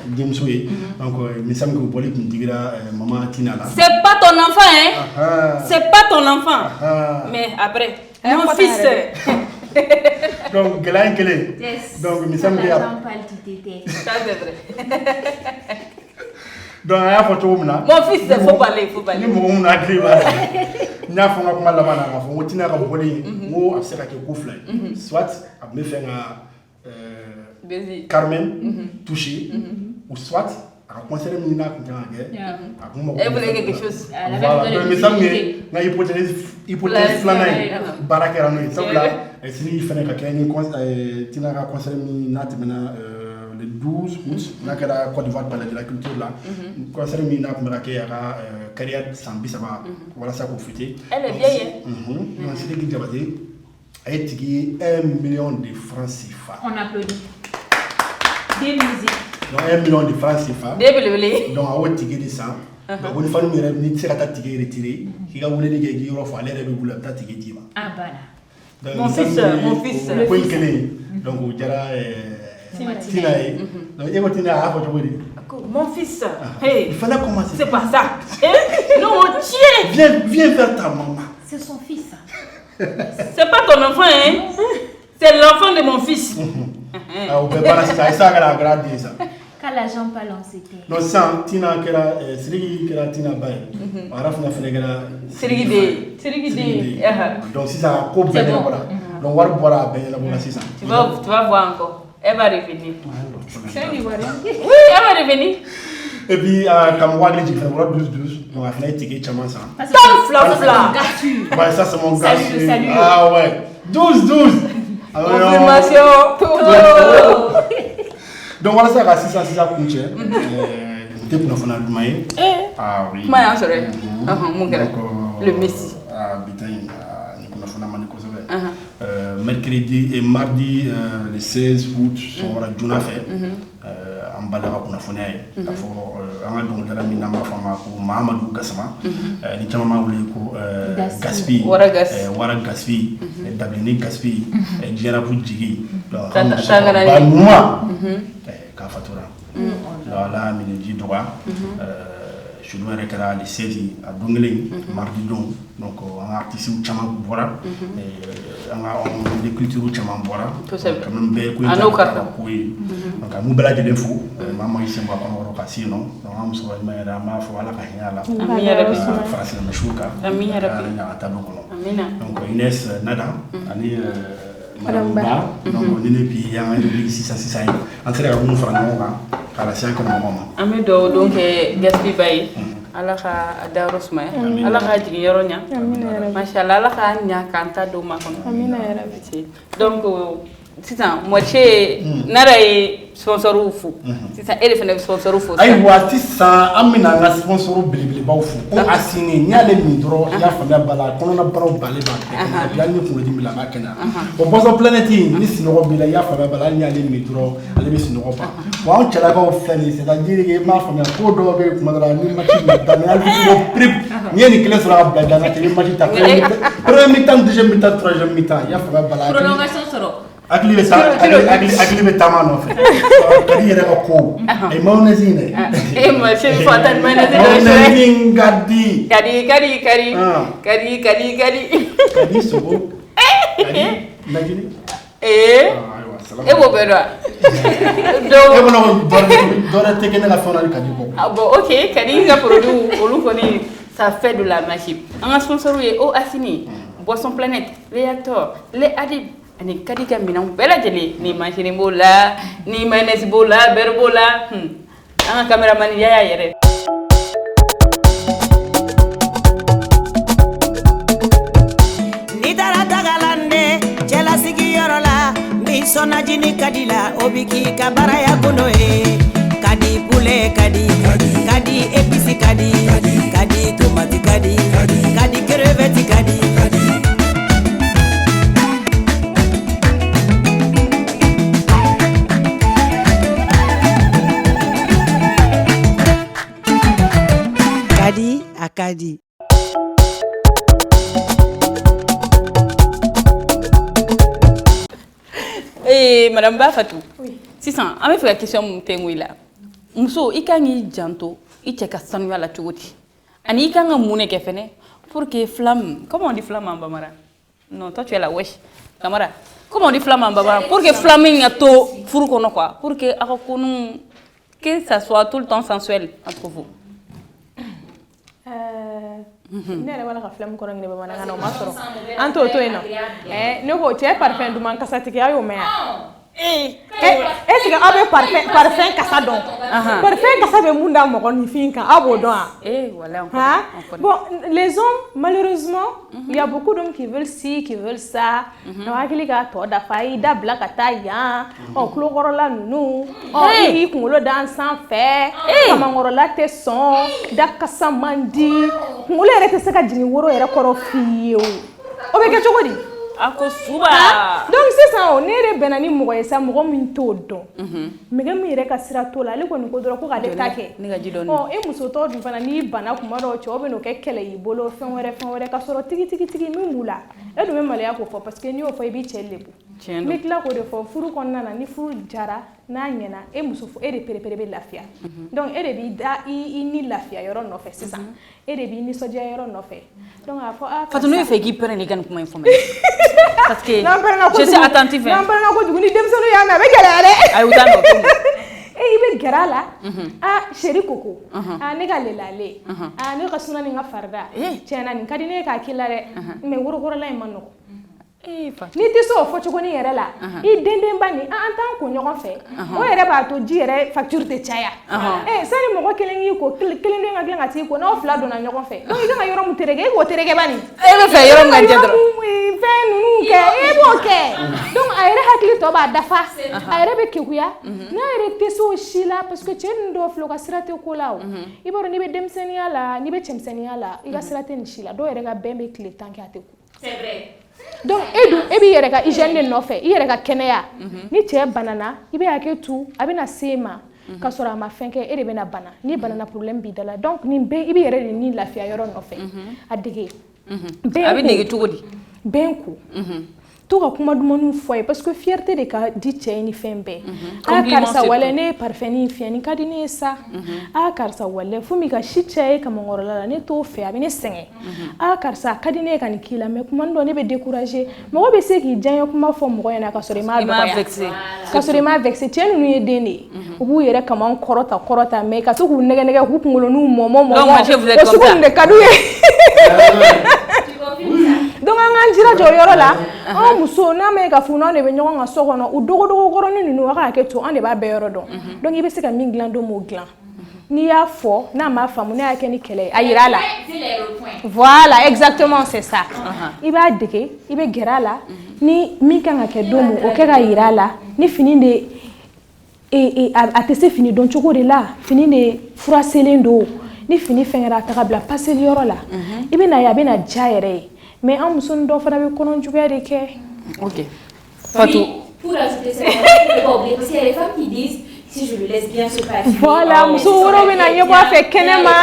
Donc, il me semble que vous pouvez me dire maman Tina là. C'est pas ton enfant, hein? C'est pas ton enfant. Mais après, mon fils. Donc, Galain Kelly. Donc, il me semble que. Ça, c'est vrai. Donc, il y a photo là. Mon fils, il faut parler, il faut parler. Nous a créé. Nous avons fait un peu de temps. Nous avons fait un peu de soit, nous avons fait un Carmen touché, ou soit, à conseiller Mina qui elle voulait quelque chose. Voilà, mais ça me hypothèse flanée. Barakera nous, ça là, et si il fallait que quelqu'un Tina a conseillé Mina le 12 août, na kera Côte d'Ivoire palais de la culture là, conseiller Mina pour marquer la carrière Sambi ça va, voilà ça pour fêter. Elle est vieille. Donc c'est qui Diabaté a été 1 million de francs CFA. On applaudit. Des musiques. Donc 1 million de francs CFA. Donc à haut ticket de ça. Donc une fois nous ni c'est à ticket retiré, il a voulu dire qu'il y aura fallu aller vous la ticket tima. Ah voilà. Mon fils. Le point clé. Donc on dira Tina. Donc il continue à avoir joué. Mon fils. Hey, il fallait commencer. C'est pas ça. Non, tiens. Viens vers ta maman. C'est son fils. C'est pas ton enfant, hein? C'est l'enfant de mon fils. Ah, on peut pas ça, ça a gradé ça. Quand l'argent pas lancé. Non, ça, Tina, c'est la Tina Bay. On a fait donc, si ça a coupé, voilà. Donc, on va voir c'est ça. Tu vas voir encore. Elle va revenir. Oui, elle va revenir. Et puis, comme on va dire, il faut 12, on va faire un ticket de chaman ça. Ouais, ça, c'est mon gars. Salut. Ah ouais. 12. Confirmation. Donc, voilà ça, c'est ça, comme tu es. Tu es pour nous faire un maïs. Ah oui. Maïs, c'est vrai. Mon gars. Le Messi. Ah, putain, nous avons fait un mercredi et mardi, le 16 août, on va faire en balara kuna fonyaye dafo anga donc dala mi nama fama ko Mamadou Gassama ni chama wuli ko Gaspi wara Gaspi dabini Gaspi jera bu jigi donc ba moi ka fatura la mi di droit je dois réclamer les 16 à Dongling mardi donc on a artiste chama bora on des cultures chama bora quand même be ko donc mu bela jelen fo mama yi semba ko woro ka sino donc am so ma yara ma fo ala ka hiala amina rabbi farasi na shuka amina rabbi na ata do amina donc Inès Nada ani madame Ba donc ni ne bi ya ngi 600 en sera ko mu fara no ka kala sian ko mama amido donc Gaspi Bay ala ka darosma ala ka jigi yoronya machallah ala ka nya kanta do ma kono amina ya rabbi donc c'est ça moitié nara sponsor fu c'est ça elle fait sponsor fu ay wati sa amina nga sponsor bilibili ba fu ko asini nyale mi dro ya fa bala kono na baro bale ba ya ni ko di mila ba kana o boso planeti ni sino bila ya fa bala nyale mi dro ale bi sino pa wa on chala ko fani c'est à dire que ma fa ko do be kuma dara ni ma ti da na albi ko prip ni ni kele sura bla da na ti ma ti ta premier mi-temps deuxième mi-temps troisième mi-temps ya fa bala prolongation soro agli be tama no fe kadi yere ko e mawnezi ne e ma che fatan mawnezi do gadi kadi so kadi najini E b'o bɛɛ dɔn e bolo dɔwɛrɛ tɛ kɛ ne ka fɛn na ni kadi kɔ. Ah bon, ok, kadi ka produit olu kɔni ça fait de la magie. An ka sponsor ye O Asini, Boisson Planète, Réacteur, lait Adib ani kadi ka minɛnw bɛɛ lajɛlen ni machine b'o la, ni mayonnaise b'o la, beurre b'o la. An ka cameraman Yaya yɛrɛ. Sona jini kadila obiki kabaraya gono kadi poulet kadi épice kadi tomate kadi crevette kadi akadi. Madame Bafatou. Oui. Sisan, an bɛ fɛ ka question mun tɛngu la. Muso, I kan k'i janto I cɛ ka sanuya la cogo di? Ani I kan ka mun de kɛ fɛnɛ pour que flamme, comment on dit flamme en bambara? Non, toi tu es là, wesh. Camara. Comment on dit flamme en bambara? Pour que flamme in ka to furu kɔnɔ quoi, pour que aw ka kunu que ça soit tout le temps sensuel entre vous. Ne yɛrɛ b'a la ka flamme kɔrɔ ɲini bamanankan na o ma sɔrɔ an t'o to yen nɔ ne ko cɛ parfum duman kasa tigɛ a y'o mɛn est-ce que aw bɛ parfum kasa dɔn parfum kasa bɛ mun da mɔgɔninfin kan aw b'o dɔn wa bon les hommes malheureusement il y a beaucoup d'hommes qui veulent ci qui veulent ça donc hakili k'a tɔ dafa i da bila ka taa yan tulokɔrɔla ninnu i kunkolo da sanfɛ kamankɔrɔla tɛ sɔn da kasa man di kunkolo yɛrɛ tɛ se ka jigin woro yɛrɛ kɔrɔ fiyewu o bɛ kɛ cogo di Ako suba. Donc sisan ne yɛrɛ bɛnna ni mɔgɔ ye sa mɔgɔ min t'o dɔn mɛgɛ min yɛrɛ ka sira t'o la ale kɔni ko dɔrɔn ko k'ale ta kɛ e muso tɔ dun fana n'i banna kuma dɔw cɛw bɛ n'o kɛ kɛlɛ y'i bolo fɛn wɛrɛ ka sɔrɔ tigi min b'u la e dun bɛ maloya k'o fɔ parce que n'i y'o fɔ i b'i cɛ lebu n bɛ tila k'o de fɔ furu kɔnɔna na ni furu jara n'a ɲɛna e muso e de perepere bɛ lafiya donc e de b'i da i ni lafiya yɔrɔ nɔfɛ sisan e de b'i nisɔndiya yɔrɔ nɔfɛ donc a fɔ Fatou ne fɛ k'i pɛrɛn de ka nin kuma in fɔ parce que je suis attentive n'an pɛrɛnna kojugu ni denmisɛnninw y'a mɛn a bɛ gɛlɛya dɛ ayi u t'a nɔ i bɛ gɛrɛ a la chéri koko ne ka lelale ne ka suna ni n ka farida tiɲɛna nin ka di ne ye k'a k'i la dɛ mais worokɔrɔla in ma nɔgɔn n'i tɛ se o fɔ cogo ni yɛrɛ la I dendenba nin an t'an ko ɲɔgɔn fɛ o yɛrɛ b'a to ji yɛrɛ facture tɛ caya sani mɔgɔ kelen k'i ko kelen den ka dilan ka t'i ko n'aw fila donna ɲɔgɔn fɛ donc I kan ka yɔrɔ min tereke e k'o tereke bani e bɛ fɛ yɔrɔ min ka jɛ dɔrɔn fɛn ninnu kɛ e b'o kɛ donc a yɛrɛ hakili tɔ b'a dafa a yɛrɛ bɛ kekuya n'a yɛrɛ tɛ se o si la parce que cɛ ninnu dɔw filɛ u ka sira tɛ ko la o I b'a dɔn n'i bɛ denmisɛnninya la n'i bɛ cɛmisɛnninya la I ka sira tɛ nin si la dɔw yɛrɛ ka bɛn bɛ tile 10 kɛ a tɛ ko c'est vrai. Donc e b'i yɛrɛ ka hygiène de nɔfɛ I yɛrɛ ka kɛnɛya ni cɛ banana I bɛ hakɛ to a bɛna se ma ka sɔrɔ a ma fɛn kɛ e de bɛna bana ni banana problème b'i da la donc nin bɛɛ I bɛ yɛrɛ de ni lafiya yɔrɔ nɔfɛ a dege a bɛ dege cogo di bɛn ko to ka kuma dumaniw fɔ ye parce que fierté de ka di cɛ ye ni fɛn bɛɛ karisa wale ne ye parfum nin fiyɛ nin ka di ne ye sa karisa wale fo min ka si cɛ ye kamankɔrɔla la ne t'o fɛ a bɛ ne sɛgɛn karisa a ka di ne ye ka nin k'i la mais kuma dɔ ne bɛ décourager mɔgɔ bɛ se k'i diyaɲɛ kuma fɔ mɔgɔ ɲɛna ka sɔrɔ I m'a dɔgɔya ka sɔrɔ I m'a vexé cɛ ninnu ye den de ye u b'u yɛrɛ kaman kɔrɔta mais ka to k'u nɛgɛ k'u kunkoloniw mɔmɔ o sugu nin de ka d'u ye donc an k'an jiraja o yɔrɔ la an muso n'a ma ye ka fɔ n'anw de bɛ ɲɔgɔn kan so kɔnɔ u dogodogokɔrɔnin ninnu a ka hakɛ to an de b'a bɛɛ yɔrɔ dɔn donc I bɛ se ka min dilan don m'o dilan n'i y'a fɔ n'a m'a faamu ne y'a kɛ ni kɛlɛ ye a yira a la voilà exactement c'est ça I b'a dege I bɛ gɛrɛ a la ni min kan ka kɛ don o kɛ ka yira a la ni fini de a tɛ se fini dɔn cogo de la fini de furaselen don ni fini fɛngɛra a ta ka bila paseli yɔrɔ la I bɛ na ye a bɛ na diya yɛrɛ ye mais an muso dɔw fana bɛ kɔnɔ juguya de kɛ. Ok. Fatou. Pour ajouter ça, il ne faut pas oublier parce qu'il y a des femmes qui disent si je le laisse bien se passer. Voilà, muso woro bɛ na ɲɛbɔ a fɛ kɛnɛma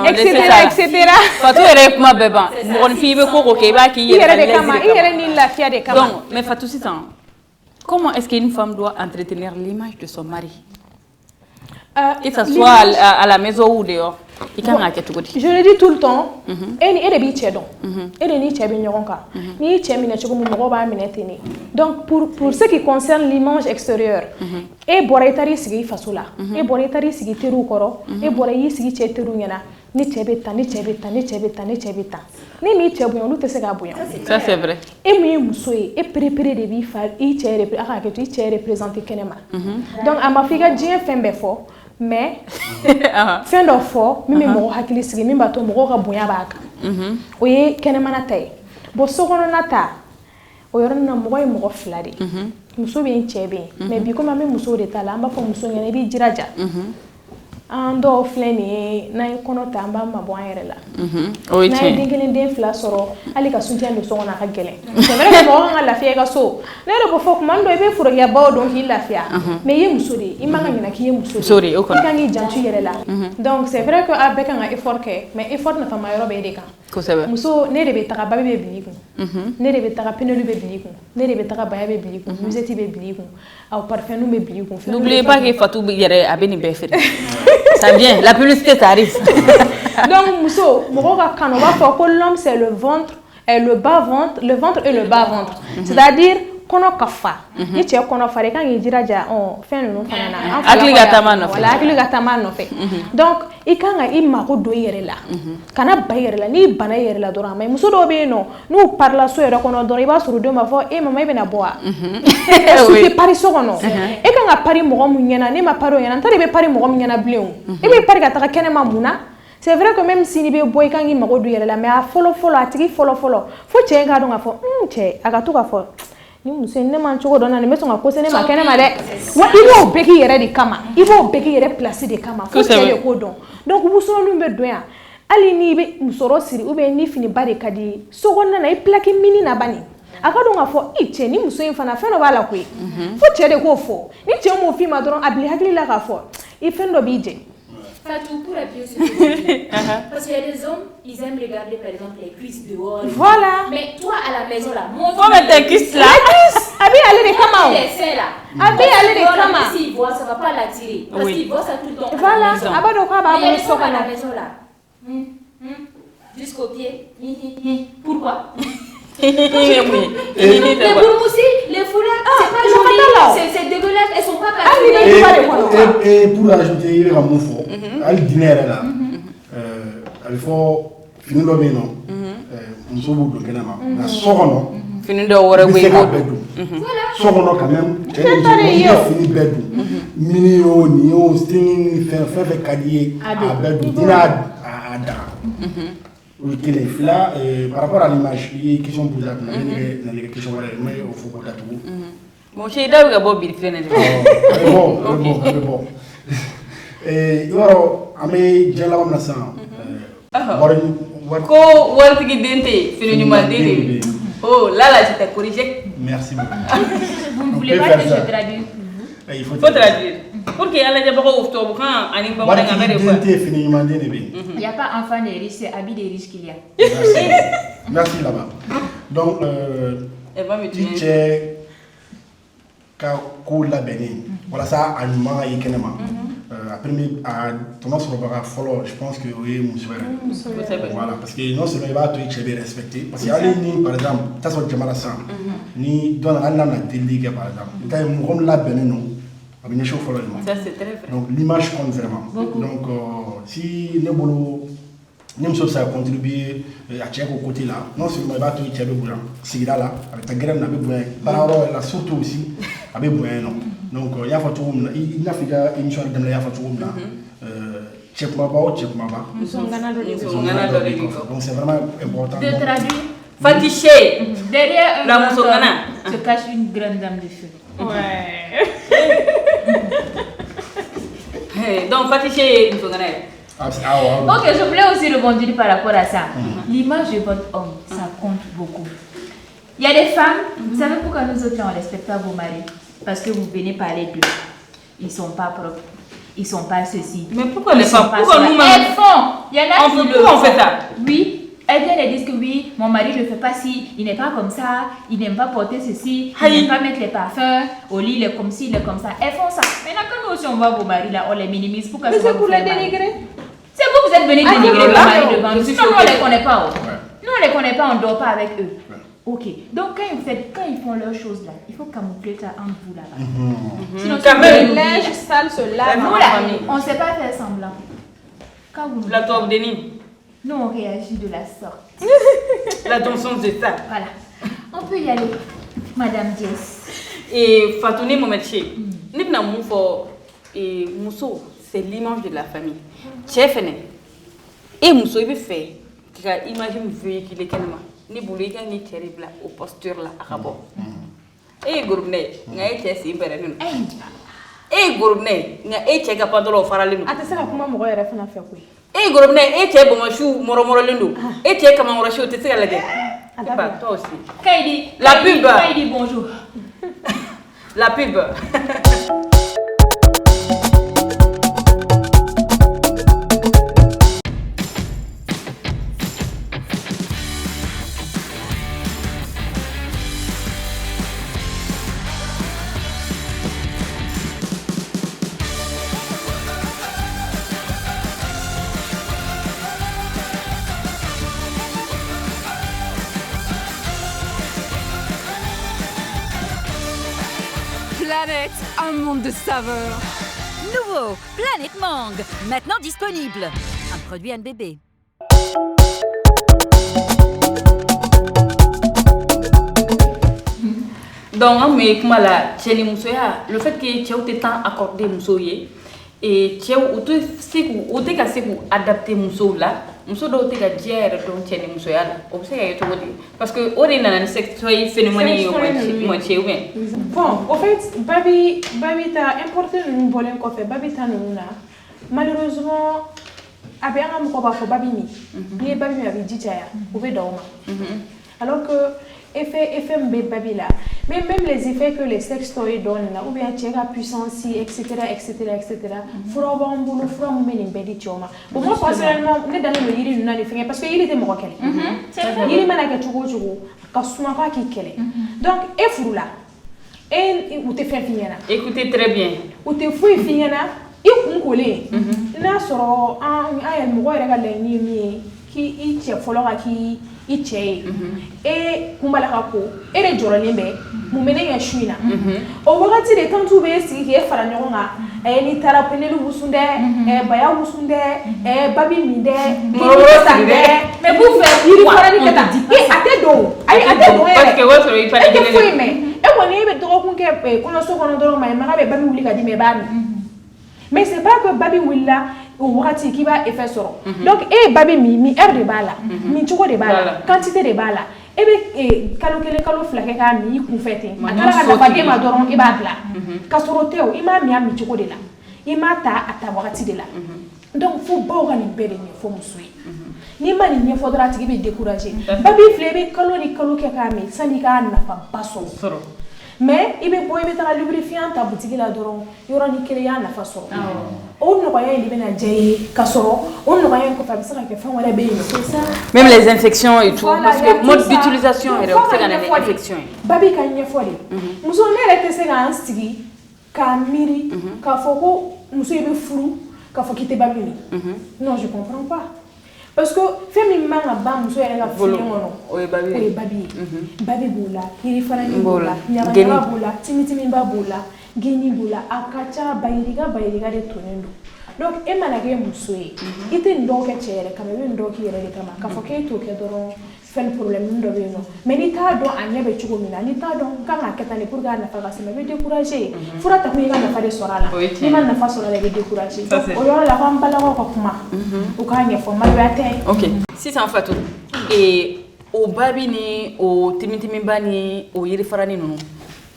etc. Fatou yɛrɛ ye kuma bɛɛ ban mɔgɔninfin I bɛ ko kɛ I b'a k'i yɛrɛ de kama I yɛrɛ ni lafiya de kama. Donc mais Fatou sisan comment est-ce qu'une femme doit entretenir l'image de son mari que ça soit à la maison ou dehors? Je le dis tout le temps. Et de bichedon. Et de ni chebi nyoronka. Ni chemi na chogo mo ba mineteni. Donc pour ce qui concerne l'image extérieure, et boraitari sigi fasula. Et boraitari sigi teru koro. Et borayi sigi che teru nyana. Ni chebeta, ni chebeta, ni chebeta, ni chebeta. Ni chebuyon, nous te sega bouyon. Ça c'est vrai. Et mi musoy, et prépare de bi fa, i che représenter kenema. Donc à ma fille dien fembe fo, mais fin de fo, mi mo hakili sigi, mi bato mo ga bouya baka. Oye kenema na tay. Bo sokono na ta. Oyoro na mo flari. Muso bi chebe, mais bi ko ma mi muso de ta la, amba fo muso ngene bi jiraja. Ando fleni na kono tamba mabwanyere la na dingelen den fla soro ali ka suntia ndo sona ka gele c'est vrai que mo nga lafia ka so na le bo fok mando ebe furo ya bawo don ki lafia mais ye musodi imanga ngina ki ye musodi sorry o kono ka ngi jantu yere la donc c'est vrai que abeka nga effort ke mais effort na fama yoro be de ka ko sebe muso ne de be taka babe be biliku ne de be taka penelu be biliku ne de be taka baya be biliku museti be biliku au parfum nu be biliku n'oubliez pas que Fatou yere abeni be fere. Ça vient, la publicité ça arrive. Donc muso mogoka kano va faire que l'homme c'est le ventre et le bas ventre, le ventre et le bas ventre. C'est-à-dire kono kafa. Ni che kono fare kan yidiraja on fait no fanana. Akli gatama no fait. Voilà, akli gatama no fait. Donc ikanga imako do yere la. Kana ba yere la ni bana yere la dora mais muso do be no. Nous parla so yere kono dora iba suru do ma fo e mama ibe na boa. Est pari so kono. E kanga pari mo munyana ni ma paro yana tare be pari mo munyana blion. E be pari gata kene ma muna. C'est vrai que même si ni be boy kan imako do yere la mais a follow atigi follow fo che ga do nga fo che aga to ga fo ni muso ne man chogo dona ne meso ngako se ne makene ma de wa ibo beki yere di kama ibo beki yere place de kama fo tele ko don donc muso lu be doya ali ni be musoro siri ube ni fini bare kadi so gonna na iplaki mini na bani aka do ngafo iche ni muso infana feno bala kwe fo tele ko fo ni che mo fi ma don abli hakli la ka fo ifendo bije Fatou, pour appuyer sur ce que parce qu'il y a des hommes, ils aiment regarder par exemple les cuisses dehors. Voilà. Mais toi à la maison là, mon faut mettre tes cuisses là. Abi aller de kama. Les seins là. Abi aller de kama. S'il voit, ça va pas l'attirer. Parce qu'il voit ça tout le temps. Voilà. Abado ka ba bo so à la maison là. Jusqu'au pied. Pourquoi? Les bourmes aussi, les foulards, c'est pas joli, c'est dégueulasse, elles sont pas cassées. Et pour ajouter, il y a un mot fort. Elle dîner là. Il faut finir le non. Nous sommes au Canada. La soron. Finir de voir oui. Soron quand même. Il fini bedou. Minio, nio, sting, faire cadier à bedou. Dina à da. Oui, là, par rapport à l'image, il y a une question posée dans les questions, mais il faut qu'on tout. Mon chéri, d'abord, il y a Bob Bilfren. Bon. Et alors, amé, j'ai la même naissance. Ko wartigi dente finalement délé. Oh là je t'ai corrigé. Merci beaucoup. Vous ne voulez pas que je traduise? Il faut traduire. Pour qu'il y ait des gens qui ont un il n'y a pas enfant des riches, c'est habit des riches qu'il y a. Merci là-bas. Donc, voilà ça, animal et kenema. Après, je pense que oui, monsieur. Voilà, parce que non seulement il va être respecté, parce qu'il y a des lignes, par exemple, ça soit Jamala Sam, ni donne un an à déléguer, par exemple. Il y a un homme là, non. Ça c'est très vrai. Donc l'image compte vraiment. Donc si les boulot, nous sommes ça contribuer à tirer au côté là, non seulement il va tout tirer bouillant, c'est là avec ta graine avec bouillant. Par rapport à la surtout aussi avec bouillant non. Donc il y a photo il n'a fait une émission de la photo là. Check ma ba. Donc c'est vraiment important. De traduire. Fatiché. Derrière la musongana se cache une grande dame de feu. Ouais. Donc, Fatiché, ok, je voulais aussi rebondir par rapport à ça. L'image de votre homme, ça compte beaucoup. Il y a des femmes, vous savez pourquoi nous autres on ne respecte pas vos maris? Parce que vous venez parler d'eux. Ils ne sont pas propres. Ils ne sont pas ceci. Mais pourquoi les femmes? Pourquoi nous-mêmes? Elles font. Il y en a qui le font. On fait ça? Oui. Elles viennent et disent que oui, mon mari ne fait pas ci, il n'est pas comme ça, il n'aime pas porter ceci, il n'aime pas mettre les parfums, au lit il est comme ci, il est comme ça. Elles font ça. Maintenant quand nous aussi on voit vos maris là, on les minimise. Pourquoi mais c'est pour les dénigrer. C'est vous êtes venus dénigrer le mari devant nous. Sinon, nous, on ne les connaît pas. Nous, on ne les connaît pas, on ne dort pas avec eux. Ok, donc quand ils font leurs choses là, il faut camoufler ça entre vous là-bas. Sinon, le linge sale se lave. Nous là, on ne sait pas faire semblant. Quand vous La toi, déni. nous, on réagit de la sorte. La tension, c'est ça. Voilà. On peut y aller, Madame Jess. Et Fatouni Mometché, nous avons fait Mousso, c'est l'image de la famille. Chef, et Mousso, il fait qu'il imagine véhiculer calmement. Ni boulot qui est terrible au posture là à rabot. Et gourmet, n'a été si belle. Et gourmet, n'a été capable de faire le. Attends, c'est la comment moi elle a fait quoi? Et gourmet, et tu bon chou moro lendo. Et tu comment on rachète tu sais la gueule. Pas toi aussi. Kaidi, la pub. Kaidi bonjour. La pub. Planète, un monde de saveurs. Nouveau, Planète Mangue, maintenant disponible. Un produit NBB. Donc, mais comment la Tchéli Moussoya, le fait que tu aies temps accordé Moussoye et tu aies cassé pour adapter Mousso là, Mousso doit être dire donc Tchéli Moussoya là. Observez tout parce que on est dans un secteur phénoménal ou bien. Bon, en fait, Babi t'a importé une bonne café, Babi t'a nous là. Malheureusement, avec un mot pas Babi ni Babi m'avait dit ça, vous pouvez dormir. Alors que effet Babi là, mais même les effets que les sextoys donnent là, ou bien tirer la puissance, etc. Faut avoir un boulot, faut avoir une belle choma. Pour moi personnellement, n'est dans le yiri n'a fait parce que il était marocain. Il m'a dit que quand souvent pas qui qu'elle. Donc et fou là, et ou te fait finir là. Écoutez très bien. Ou te fou finir là, il on collé. Là sur un moi regarde ni qui il tient follow qui iche e kumbala kako ere jorolen be mu menen ya shuina o wakati de tantu be sigi ke fara nyonga ni tarapene lu busunde baya busunde babi minde mais pour faire il fara ni kata ate do parce que votre il fallait que le mais e woni be do ko ke kono so kono do mai ma be babi wuli ka di me bani mais c'est pas que babi willa au wakati qui va effet soro donc babi mi air de bala mi choko de bala quantité de bala e be kalo flake ka mi ku fete akala ka ba de ma doron e ba bla ka soro teo ima mi choko de la ima ta ata wakati de la donc faut ba ga ni bere ni fo musui ni mani ni fo dra tigi be décourager babi flebe kalo ke ka mi sani ka na fa baso soro mais il be boy be ta lubrifiant ta boutique la doron yoro ni kele ya na fa soro on ne voyait pas les gens casserole, on ne voyait pas faire ça que faire wala be c'est ça même les infections et tout parce que mode d'utilisation est une infection babi ka nye fole muso ne rete se ga anstigi ka miri ka foko muso be furu ka foko te babi non je comprends pas parce que femi manga ba muso yere la fulu ngono babi bola iri fana ni bola nyara bola timitimi ba bola geni bola akacha bayiriga de tonendo donc e manage muso e ite ndoke chere kama we ndoki yere kama ka foke to ke doro fel problème ndo be no mais ni ta do anya be chugo mina ni ta do kanga ketane pour ga na fa ka sema be décourager fura ta ko na fa de sorala ni man na fa sorala be décourager o yo la fa mbala ko kuma o ka nya fo malwate OK si ça en fait et o babi ni o timitimi bani o yiri farani no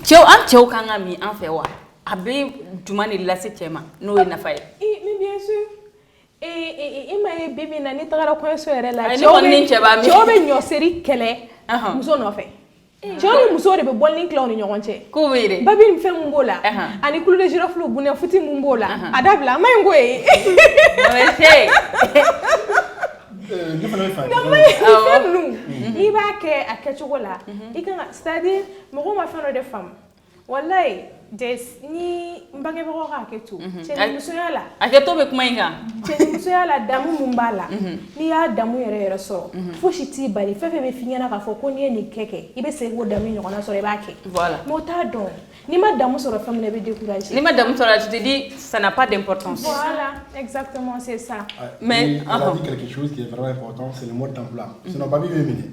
Tchèw kanga mi en fait wa abe jumani la septième no ina fay mais bien sûr et ma bébé na ni tagara ko so ere la tchèw be nyo seri kele muso no fe tchèw muso de be bolling clown ni nyonche ko were babi mi fe mumbola ani kulu de girofle bu ne futi mumbola adabla may ngoy il va que à quelque chose là il c'est-à-dire mon ma femme de femme wallahi Des ni bangebagaw ka kɛ to cɛnimusoya la a kɛ to bɛ kuma in kan cɛnimusoya la damu mun b'a la n'i y'a damu yɛrɛ sɔrɔ fosi t'i bali fɛn fɛn bɛ f'i ɲɛna k'a fɔ ko n'i ye nin kɛ i bɛ segin k'o damu ɲɔgɔnna sɔrɔ i b'a kɛ voilà mais o t'a dɔn n'i ma damu sɔrɔ fɛn min na i bɛ décourager n'i ma damu sɔrɔ tu te dis ça n'a pas d'importance voilà exactement c'est ça mais elle a dit quelque chose qui est vraiment important c'est le mode d'emploi sinon Babi bɛ minɛ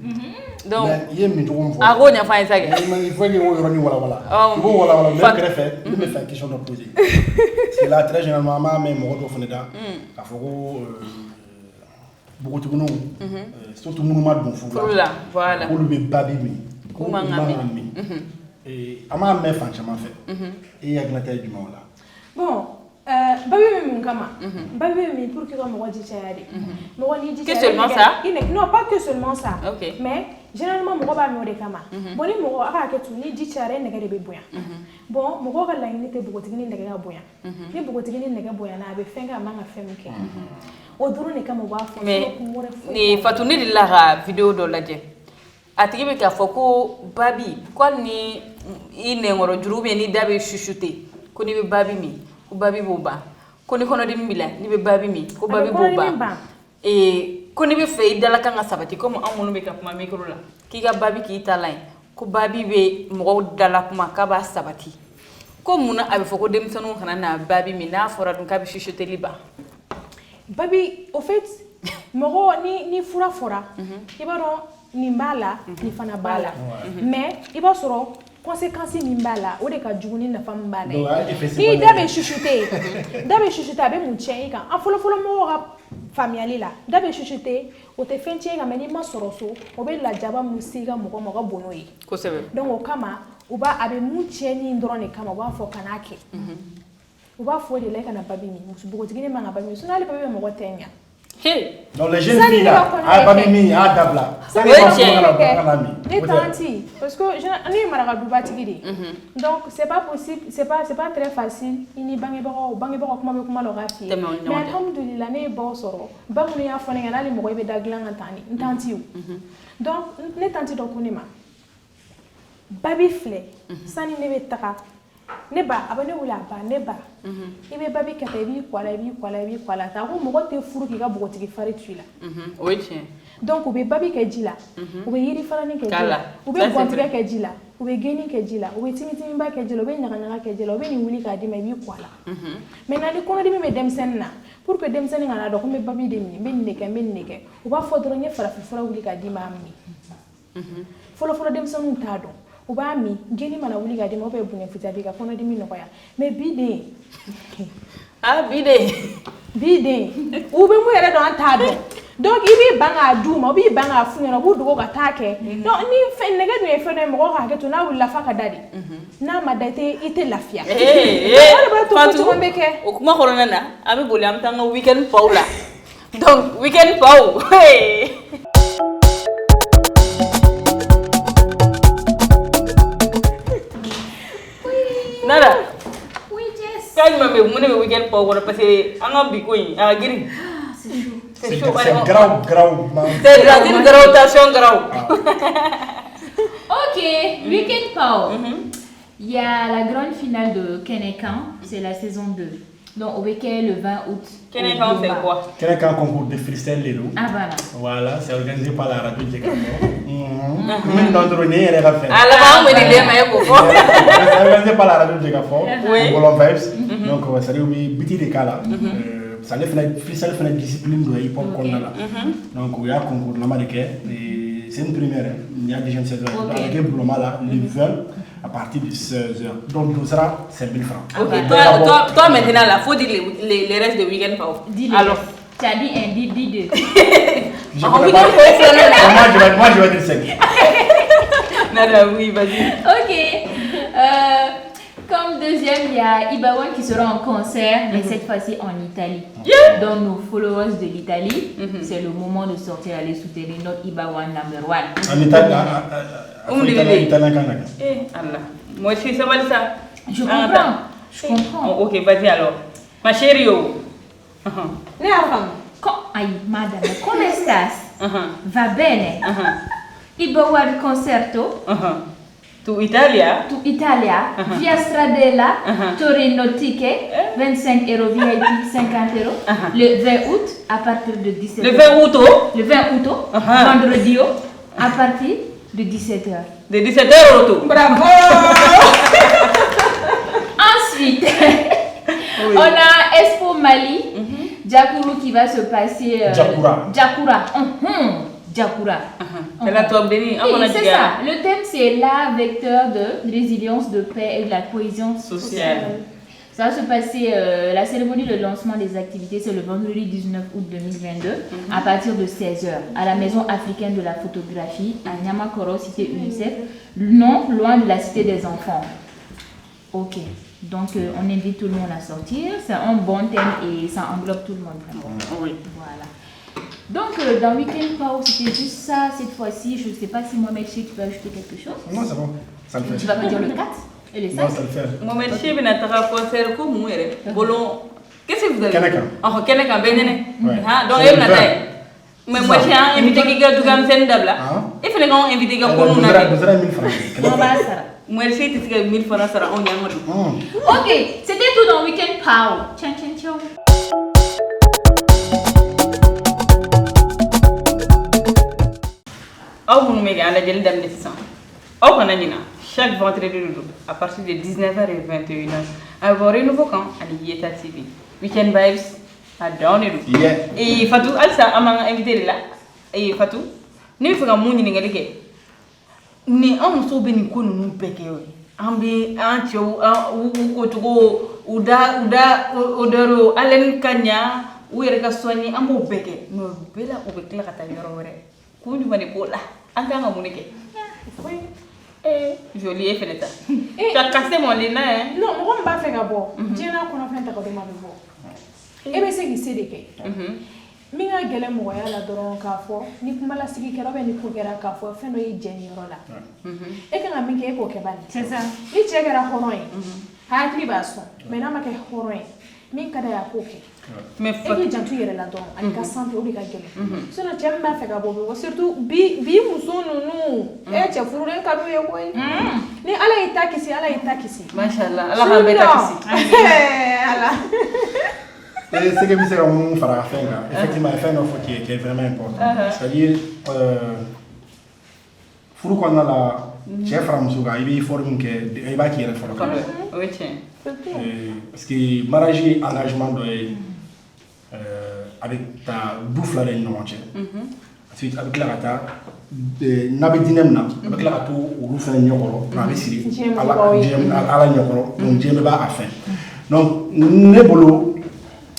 donc i ye min cogo min fɔ a k'o ɲɛfɔ an ye sa kɛ il faut que o yɔrɔnin walawala i b'o walawala mais kɛrɛfɛ ne bɛ fɛ question dɔ poser parce que là très généralement an b'a mɛn mɔgɔ dɔ fana da k'a fɔ ko npogotiginw surtout minnu ma don furu la voilà k'olu bɛ Babi min k'u man kan min an b'a mɛn fan caman fɛ e hakilinata ye jumɛn o la bon Babi bɛ mun kama Babi bɛ min pour que ka mɔgɔ ji caya de mɔgɔ n'i ji caya que seulement ça non pas que seulement ça okay. mais généralement mɔgɔ b'a mɛn o de kama bon ni mɔgɔ a b'a kɛ tu ni ji cayara e nɛgɛ de bɛ bonya bon mɔgɔ ka laɲini tɛ npogotigi ni nɛgɛ ka bonya ni npogotigi ni nɛgɛ bonyana a bɛ fɛn kɛ a man ka fɛn min kɛ o dɔrɔn de kama u b'a fɔ mais Fatou ne delila ka vidéo dɔ lajɛ a tigi bɛ k'a fɔ ko Babi ko hali ni i nɛnkɔrɔ juru ni da bɛ chuchoter ko n'i bɛ Babi min ko Babi b'o ban ko ni kɔnɔdimi b'i la n'i bɛ Babi min ko Babi b'o ban ko n'i bɛ fɛ i dalakan ka sabati comme anw minnu bɛ ka kuma micro la k'i ka Babi k'i ta la yen ko Babi bɛ mɔgɔw dala kuma k'a b'a sabati ko munna a bɛ fɔ ko denmisɛnninw kana na Babi min n'a fɔra dun k'a bɛ chuchoteli ban Babi au fait mɔgɔ ni fura fɔra i b'a dɔn nin b'a la nin fana b'a la mais i b'a sɔrɔ conséquence min b'a la o de ka jugu ni nafa min b'a la ni da bɛ chuchoter a bɛ mun tiɲɛ i kan a fɔlɔfɔlɔ mɔgɔw ka faamuyali la da bɛ chuchoter o tɛ fɛn tiɲɛ i kan mais n'i ma sɔrɔ so o bɛ lajaba mun se i ka mɔgɔ ma o ka bon n'o ye kosɛbɛ donc o kama a bɛ mun tiɲɛni dɔrɔn de kama u b'a fɔ kana kɛ u b'a fɔ o de la i kana Babi min npogotigini man ka Babi min sinon hali Babi bɛ mɔgɔ tɛ ɲa donc les jeunes filles là a Babi min a dabila ne tanti parce que ne ye maraka dubatigi de donc c'est pas possible c'est pas très facile i ni bangebagaw kuma bɛ kuma la o ka f'i ye mais alhamdulillah ne ye baw sɔrɔ ba minnu y'a fɔ ne ɲɛna hali mɔgɔ i bɛ da dilan ka tan n tanti o donc ne tanti dɔ ko ne ma Babi filɛ sani ne bɛ taga ne ba a bɛ ne wele a ba ne ba i bɛ Babi kɛ tan i b'i kɔ a la ta ko mɔgɔ tɛ furu k'i ka npogotigi fari tu i la o ye tiɲɛ donc u bɛ Babi kɛ ji la u bɛ yirifaranin kɛ ji la u bɛ gɔntigɛ kɛ ji la u bɛ geni kɛ ji la u bɛ timitimiba kɛ ji la u bɛ ɲagaɲaga kɛ ji la u bɛ nin wuli k'a d'i ma i b'i kɔ a la maintenant ni kɔnɔdimi bɛ denmisɛnnin na pour que denmisɛnnin kana dɔn ko n bɛ Babi de minɛ n bɛ nin de kɛ u b'a fɔ dɔrɔn n ye farafinfura wuli k'a d'i ma a min fɔlɔfɔlɔ denmisɛnninw t'a dɔn u b'a min geni mana wuli k'a d'i ma ou bien bonya fita b'i ka kɔnɔdimi nɔgɔya mais bi den u bɛ mun yɛrɛ dɔn an t'a dɔn donc i b'i ban k'a d'u ma u b'i ban k'a f'u ɲɛna u b'u dogo ka taa kɛ donc ni nɛgɛ dun ye fɛn dɔ ye mɔgɔw ka hakɛ to n'a wulila f'a ka da de n'a ma da i tɛ lafiya o de b'a to ko caman bɛ kɛ o kuma kɔnɔna na an bɛ boli an bɛ taa an ka weekend paw la donc weekend paw Nada. Oui, Jess. Quand je me mets au week-end pour parce que on bi ko yin a giri. C'est chaud. C'est grave. C'est une graduation grave. Ok, week-end power. Il y a la grande finale de Kenekan, c'est la saison 2. Donc au week-end le 20 août. Kenekan c'est quoi? Kenekan concours de freestyle les loups. Ah voilà. Voilà, c'est organisé par la radio Djekafo. Même dans le nez, elle est raffinée. Ah là-bas, on me dit c'est organisé par la radio Djekafo. Oui. Bolon Vibes. Donc ça veut dire biti de cas là. Ça les fait freestyle fait discipline de hip hop qu'on a là. Donc il y a un concours là c'est une première. Il y a des jeunes saisons. Donc avec le boulot là, ils veulent à partir de 16h. Donc tout sera 5 000 francs. Ok. Toi maintenant là, faut dire les restes de week-end pas. Alors, tu as dit un, dis 2. Moi je vais dire 5. Non, oui, vas-y. Ok. Comme deuxième, il y a Ibawan qui sera en concert, mais cette fois-ci en Italie. Donc nos followers de l'Italie, c'est le moment de sortir, aller soutenir notre Ibawan number 1. En Italie, Allah. Moi aussi, ça va ça. Je comprends. Ok, vas-y alors. Ma chérie, Aïe, madame, come estás? Va bene? Ibawan concerto? To Italia. To Italia. Via Stradella. Torino ticket. 25 € VIP, 50 €. Le 20 août, à partir de 17 h. Le 20 août. Le 20 août, vendredi, à partir de 17 h. De 17 h au retour. Bravo. Ensuite, on a Expo Mali, Djakourou qui va se passer. Djakoura. Djakoura. C'est la top béni. C'est ça. Le thème, c'est l'art vecteur de résilience, de paix et de la cohésion sociale. Ça va se passer, la cérémonie de lancement des activités, c'est le vendredi 19 août 2022, à partir de 16 h, à la Maison africaine de la photographie, à Niamakoro, cité UNICEF, non loin de la cité des enfants. Ok, donc on invite tout le monde à sortir, c'est un bon thème et ça englobe tout le monde. Oui. Voilà. Donc dans Weekend Power, c'était juste ça cette fois-ci. Je ne sais pas si Mohamed Cheikh, tu peux ajouter quelque chose. Non, c'est bon, ça le fait. Tu vas me dire le 4 et le 5. Non, ça le fait. Mohamed Cheikh, il a un concert comme moi. Qu'est-ce que vous avez? Keneka. Oh, Keneka, Benene. Ouais. Donc, il y a mais moi, j'ai invité quelqu'un de Gamsen Dabla. Il fallait qu'on invite quelqu'un pour nous. 1000 francs. Moi, je sais que 1000 francs sera en Yamadou. Ok, c'était tout dans Weekend Power. Tiens, tiens, tiens. Chaque vendredi à partir de 19 h et 21 h, avoir un nouveau camp à l'IETA TV. Weekend Vibes à Downey. Et Fatou, Alsa, a invité là. Et Fatou, nous faisons mon inégalité. Ni on so beni ko nu peke we. Ambi ancho u ko uda odoro alen kanya u yere ka soigner amo peke. No bela o be kla kata yoro wore. Ko ñu mane ko la. Anga nga mu neke. Joli et fenêtre. Tu as cassé mon lien, hein? Non, moi, je ne vais pas faire ça. Je n'ai pas fait ça. Je vais essayer de faire ça. Minga gele mo ya la doron ka fo ni kuma la sigi kero be ni ko gera ka fo fe no yi jeni rola e ka minga e ko ke bani c'est ça ni che gera horoy ha tri baso mais na ma ke horoy min kada ya ko ke mais fa e jantu yere la doron ani ka santé o di ka gele so na jem ma fe ka bobo surtout bi muso nunu e che furu ren ka do ye ko ni ala itakisi machallah ala ha be takisi ala. Et c'est que vous savez, on va faire effectivement, faire une offre qui est vraiment importante. C'est-à-dire, il faut qu'on a la chef Ramsouga, il faut qu'il va qui est fort. Oui, tiens. Parce que mariage engagement avec ta bouffe là, non, ensuite avec la rata, n'abedinem na, avec la rata ou l'ouffe nyokoro, n'abesiri, à la nyokoro, donc Dieu me va à faire. Donc, ne bolo.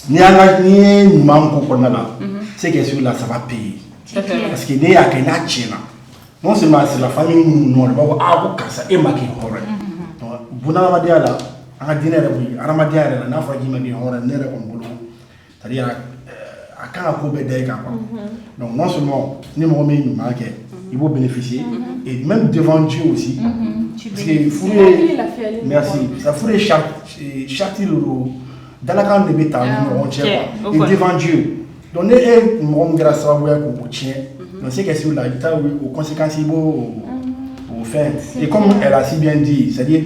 Ni manko ko nala c'est que sur là ça va payer parce que ne ya kana china non c'est la famille non ba ko abu kasa e maki hore donc buna ma dia la anga dinere bu arama dia la na fa jima bi hore nere on bulu c'est-à-dire akana ko be dai ka quoi donc non seulement ni mo me ni manke il faut bénéficier et même devant Dieu aussi parce que merci ça faut châtier le dans la grande débit on tient et devant Dieu donc les mon grâce à vous au tien donc c'est que sur la état aux conséquences au fait et comme elle a si bien dit c'est-à-dire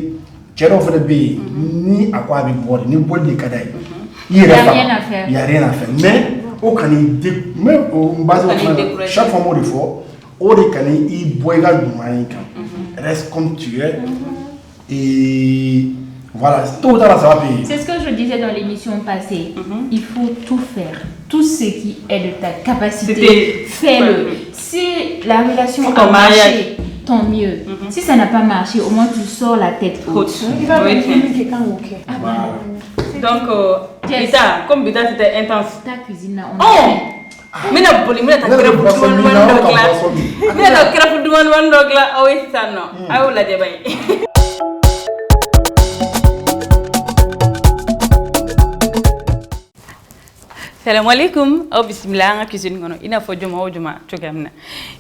tu offres de payer ni à quoi avec boire ni boire des cadavres il y a rien à faire mais au cani même au base chaque fois mot de fort au cani il boit du maïka reste comme tu es et voilà, tout ça va payer. C'est ce que je disais dans l'émission passée. Il faut tout faire. Tout ce qui est de ta capacité, fais-le. Si la relation a marché, tant mieux. Si ça n'a pas marché, au moins tu sors la tête haute. Il va me dire quelqu'un ok. Donc, Bita, comme Bita c'était intense. Ta cuisine là, on mais la police, mais ta crêpe du mandogla, ah oui, ça non. Ah, la débaille. Salam alaikum au bismillah nga cuisine ngono ina fo juma o juma togamna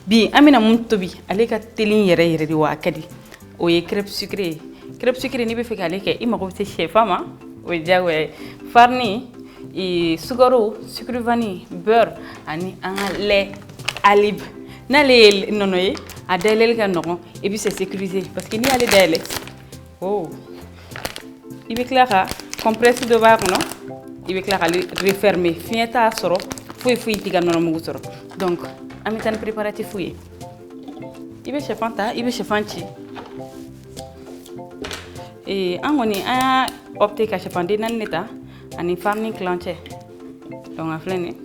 bi amina mum tobi aleka telin yere di wa kadi o ye crêpe sucré ni be fe kale ke ima ko te chef ama o jawe farni e sugaro sucre vanille beurre ani an lait alib na le nono ye a dayɛlɛli ka nɔgɔn et puis c'est sécurisé parce que n'i y'ale dayɛlɛ oh i bɛ tila ka compresse dɔ b'a kɔnɔ i bɛ tila k'ale refermer fiɲɛ t'a sɔrɔ foyi t'i ka nɔnɔmugu sɔrɔ donc an bɛ taa ni préparatif ye i bɛ sɛfan ta i bɛ sɛfan ci an kɔni an y'a opté ka sɛfanden 4 de ta ani farine kilancɛ donc a filɛ nin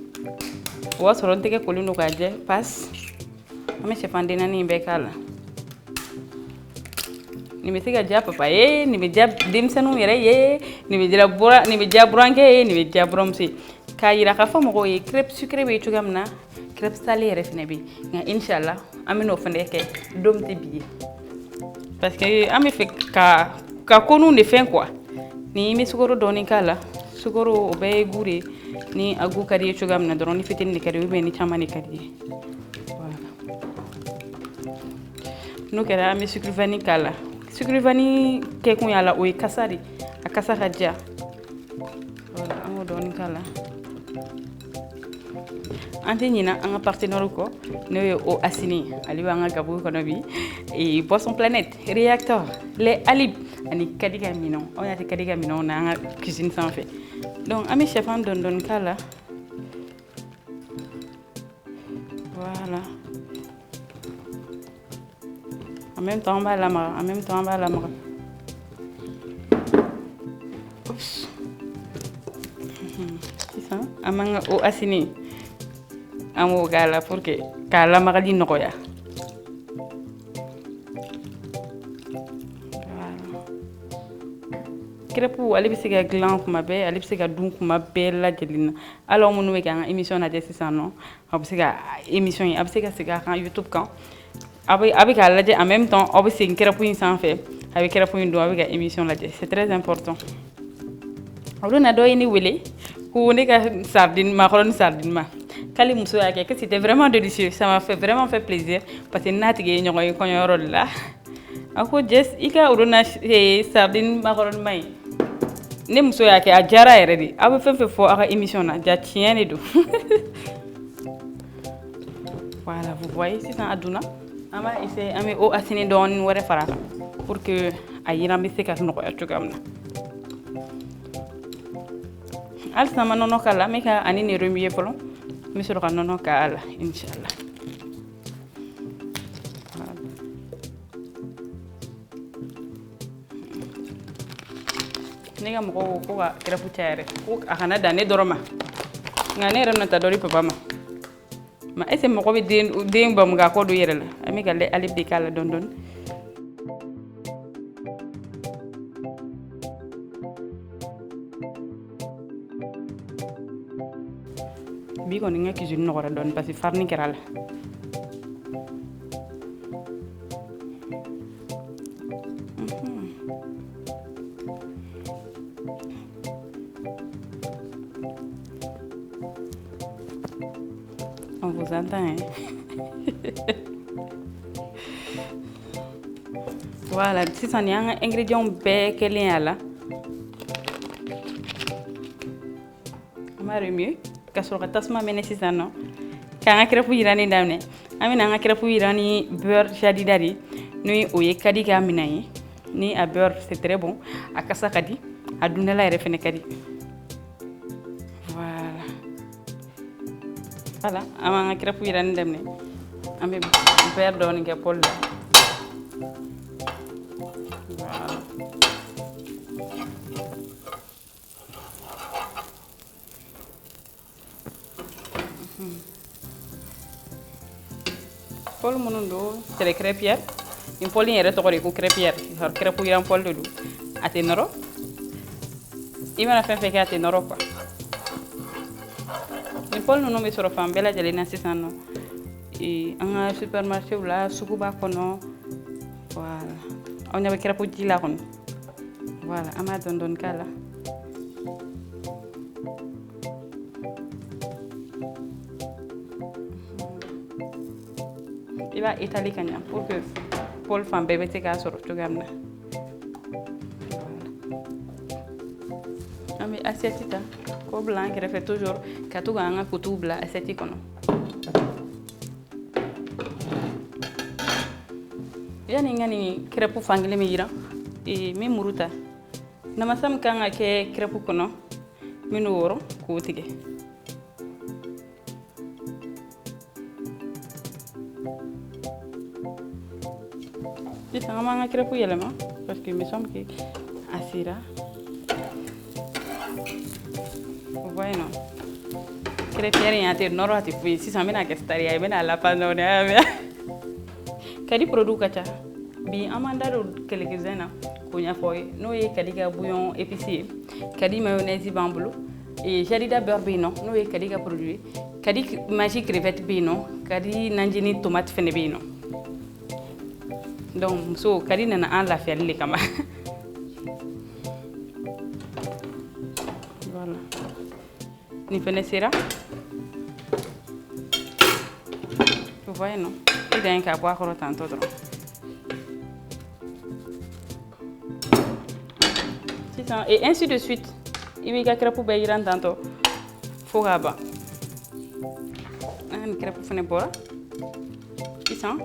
o b'a sɔrɔ n tɛgɛ kolen don k'a jɛ passe an bɛ sɛfanden 4 in bɛɛ k'a la nin bɛ se ka diya papa ye nin bɛ diya denmisɛnninw yɛrɛ ye nin bɛ diya burankɛ ye nin bɛ diya buramuso ye k'a yira k'a fɔ mɔgɔw ye crêpe sucrée bɛ cogoya min na crêpe salée yɛrɛ fɛnɛ bɛ yen nka inchallah an bɛ n'o fɛnɛ kɛ don tɛ bi ye parce que an bɛ fɛ ka konu de fɛn quoi ni bɛ sukaro dɔɔni k'a la sukaro o bɛɛ ye gu de ye ni a gu ka di ye cogoya min na dɔrɔn ni fitinin de ka di ye ubiyɛn ni caman de ka di ye n'o kɛra an bɛ sucre vanille k'a la sucre vanille kɛ kun y'a la o ye kasa de a kasa ka diya voilà an b'o dɔɔni k'a la an tɛ ɲina an ka partenaire kɔ n'o ye o asini ale b'an ka gabugu kɔnɔ bi boisson planète réacteur lait alib ani kadi ka minɛnw aw y'a tɛ kadi ka minɛnw na an ka cuisine sanfɛ donc an bɛ sɛfan dɔɔni k'a la voilà en même temps an b'a lamaga oups sisan an b'an ka o asini an b'o k'a la pour que k'a lamagali nɔgɔya crêpe ale bɛ se ka dilan kuma bɛɛ ale bɛ se ka dun kuma bɛɛ lajɛlen na hali aw minnu bɛ k'an ka émission lajɛ sisan nɔ aw bɛ se ka émission ye a bɛ se ka segin a kan YouTube kan a bɛ k'a lajɛ en même temps aw bɛ segin crêpe in sanfɛ a bɛ crêpe in dun a bɛ ka émission lajɛ c'est très important o don na dɔ ye ne wele ko ne ka macaroni sardine ma k'ale muso y'a kɛ que c'était vraiment délicieux ça m'a fait vraiment fait plaisir parce que n'a tigi ye ɲɔgɔn ye kɔɲɔyɔrɔ de la a ko Jess i ka o don na sardine macaroni ma ɲi ne muso y'a kɛ a diyara yɛrɛ de aw bɛ fɛn fɛn fɔ aw ka émission na ja tiɲɛ de don voilà vous voyez sisan a dunna an b'a essayer an bɛ o asini dɔɔni wɛrɛ fara a kan pour que a yiran bɛ se ka nɔgɔya cogoya min na halisa n ma nɔnɔ k'a la n bɛ ka ani ne remuer fɔlɔ n bɛ sɔrɔ ka nɔnɔ k'a la inchallah ne ka mɔgɔw ko ka crêpe caya yɛrɛ ko a kana dan ne dɔrɔn ma nka ne yɛrɛ bɛna taa dɔ di papa ma est-ce que mɔgɔ bɛ den bamu k'a kɔ don i yɛrɛ la an bɛ ka lait ale de k'a la dɔɔni dɔɔni bi kɔni n ka cuisine nɔgɔra dɔɔni parce que farine kɛra a la on vous entend hein voilà sisan ni an ka ingrédients bɛɛ kɛlen y'a la an b'a remuer ka sɔrɔ ka tasuma mɛnɛ sisan nɔ k'an ka crêpe yirani daminɛ an bɛna an ka crêpe yiran ni beurre jadida de ni o ye kadi k'a minɛn ye ni a beurre c'est très bon a kasa ka di a dundala yɛrɛ fɛnɛ ka di voilà an b'an ka crêpe yirani daminɛ an bɛ beurre dɔɔni kɛ pôle la pôle minnu don c'est les crêpières nin pôle in yɛrɛ tɔgɔ de ko crêpière crêpe yiran pôle de don a tɛ nɔrɔ i mana fɛn fɛn kɛ a tɛ nɔrɔ quoi nin pôle ninnu bɛ sɔrɔ fan bɛɛ lajɛlen na sisan nɔ an ka supermarché la sugu b'a kɔnɔ voilà aw ɲɛ bɛ crêpe ji la kɔnɔ voilà an b'a dɔɔni dɔɔni k'a la i b'a étaler ka ɲa pour que pôle fan bɛɛ bɛ se k'a sɔrɔ cogoya min na an bɛ assiette ta k'o bila an kɛrɛfɛ toujours ka to k'an ka kutuw bila assiette kɔnɔ yani ngani crepe fangile mi yira e mi muruta nama sam kanga ke crepe kono minu woro ko tige Bisa ngama crepe yelema parce que me semble que asira bueno crepe yari ate noro ati fu si samina ke staria bena la panone kadi produit kacha bi amanda do keleke zena ko nya foy no ye kadi ga bouillon épicé kadi mayonnaise bambulu et jarida beurre bino no ye kadi ga produit kadi magie crevette bino kadi nanjini tomate fene bino donc so kadi nana an la faire le kama voilà ni fene sera vous voyez non il y a un cas pour avoir tant d'autres et ainsi de suite il y a quelques pour bailler en tanto faut rabat un crêpe pour faire pour ça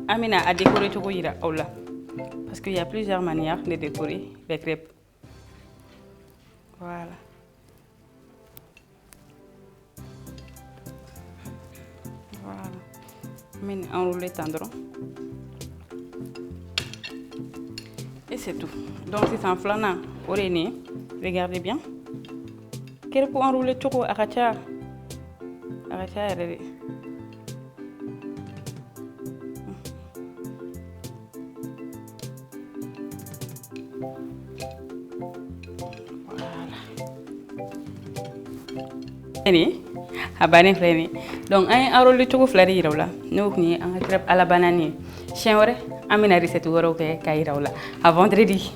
Amina a décoré tout ira oula parce qu'il y a plusieurs manières de décorer les crêpes voilà mais enrouler tendron et c'est tout donc c'est en flanant au rené regardez bien quel pour enrouler tout aracha regardez voilà abane freni donc ay enrouler tout flari rawla no ni en crêpe à la banane chien wore amina recette woro ke kay rawla à vendredi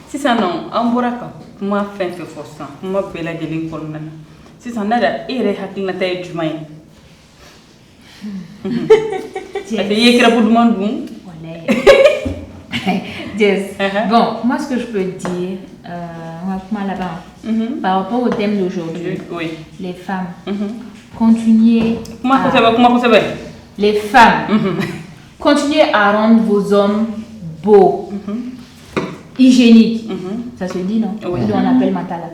si ça non amboraka ma fin fait force ma bela de l'incon nana si ça nada ere hakina tay jumay c'est yekra pour dum Yes. Bon, moi ce que je peux dire, là-bas, par rapport au thème d'aujourd'hui, oui. Les femmes, continuez. Comment ça va? Les femmes, continuez à rendre vos hommes beaux, hygiéniques. Ça se dit, non? Oui. On appelle matala.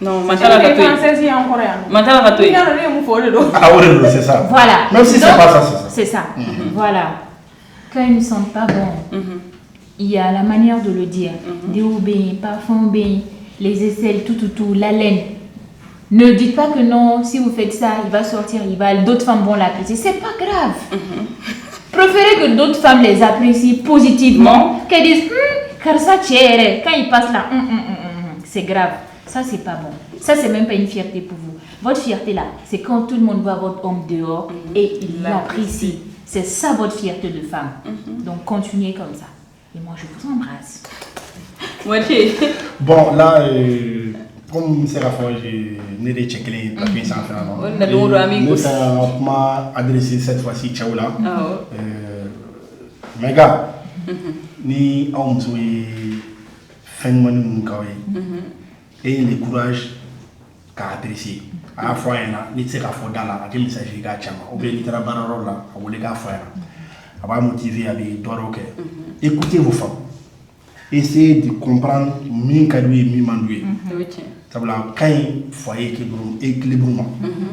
Non, matala français en coréen. Matala ratouille. C'est ça. Voilà. Même si c'est pas ça, c'est ça. C'est ça. Voilà. Quand ils ne sentent pas bon. Il y a la manière de le dire. Déobéir, parfum bien, les aisselles, tout, la laine. Ne dites pas que non, si vous faites ça, il va sortir, d'autres femmes vont l'apprécier. C'est pas grave. Préférez que d'autres femmes les apprécient positivement, qu'elles disent, car ça tient, quand ils passent là, c'est grave. Ça, c'est pas bon. Ça, c'est même pas une fierté pour vous. Votre fierté là, c'est quand tout le monde voit votre homme dehors et il l'apprécie. C'est ça votre fierté de femme. Donc, continuez comme ça. Et moi, je vous embrasse. Bon, là, comme c'est la fois, j'ai né checké la pièce en fait. Nous m'a adressé cette fois-ci Tchaoula. Mes gars, ni on se fait une et le courage qu'a adressé. À la fois, ni c'est la fois dans la message gars chama. Ou bien ni travailler là, ou les gars faire. Va motiver avec Doroke. Écoutez vos femmes. Essayez de comprendre min kadoué min mandoué. Ça veut dire quand foyer équilibrement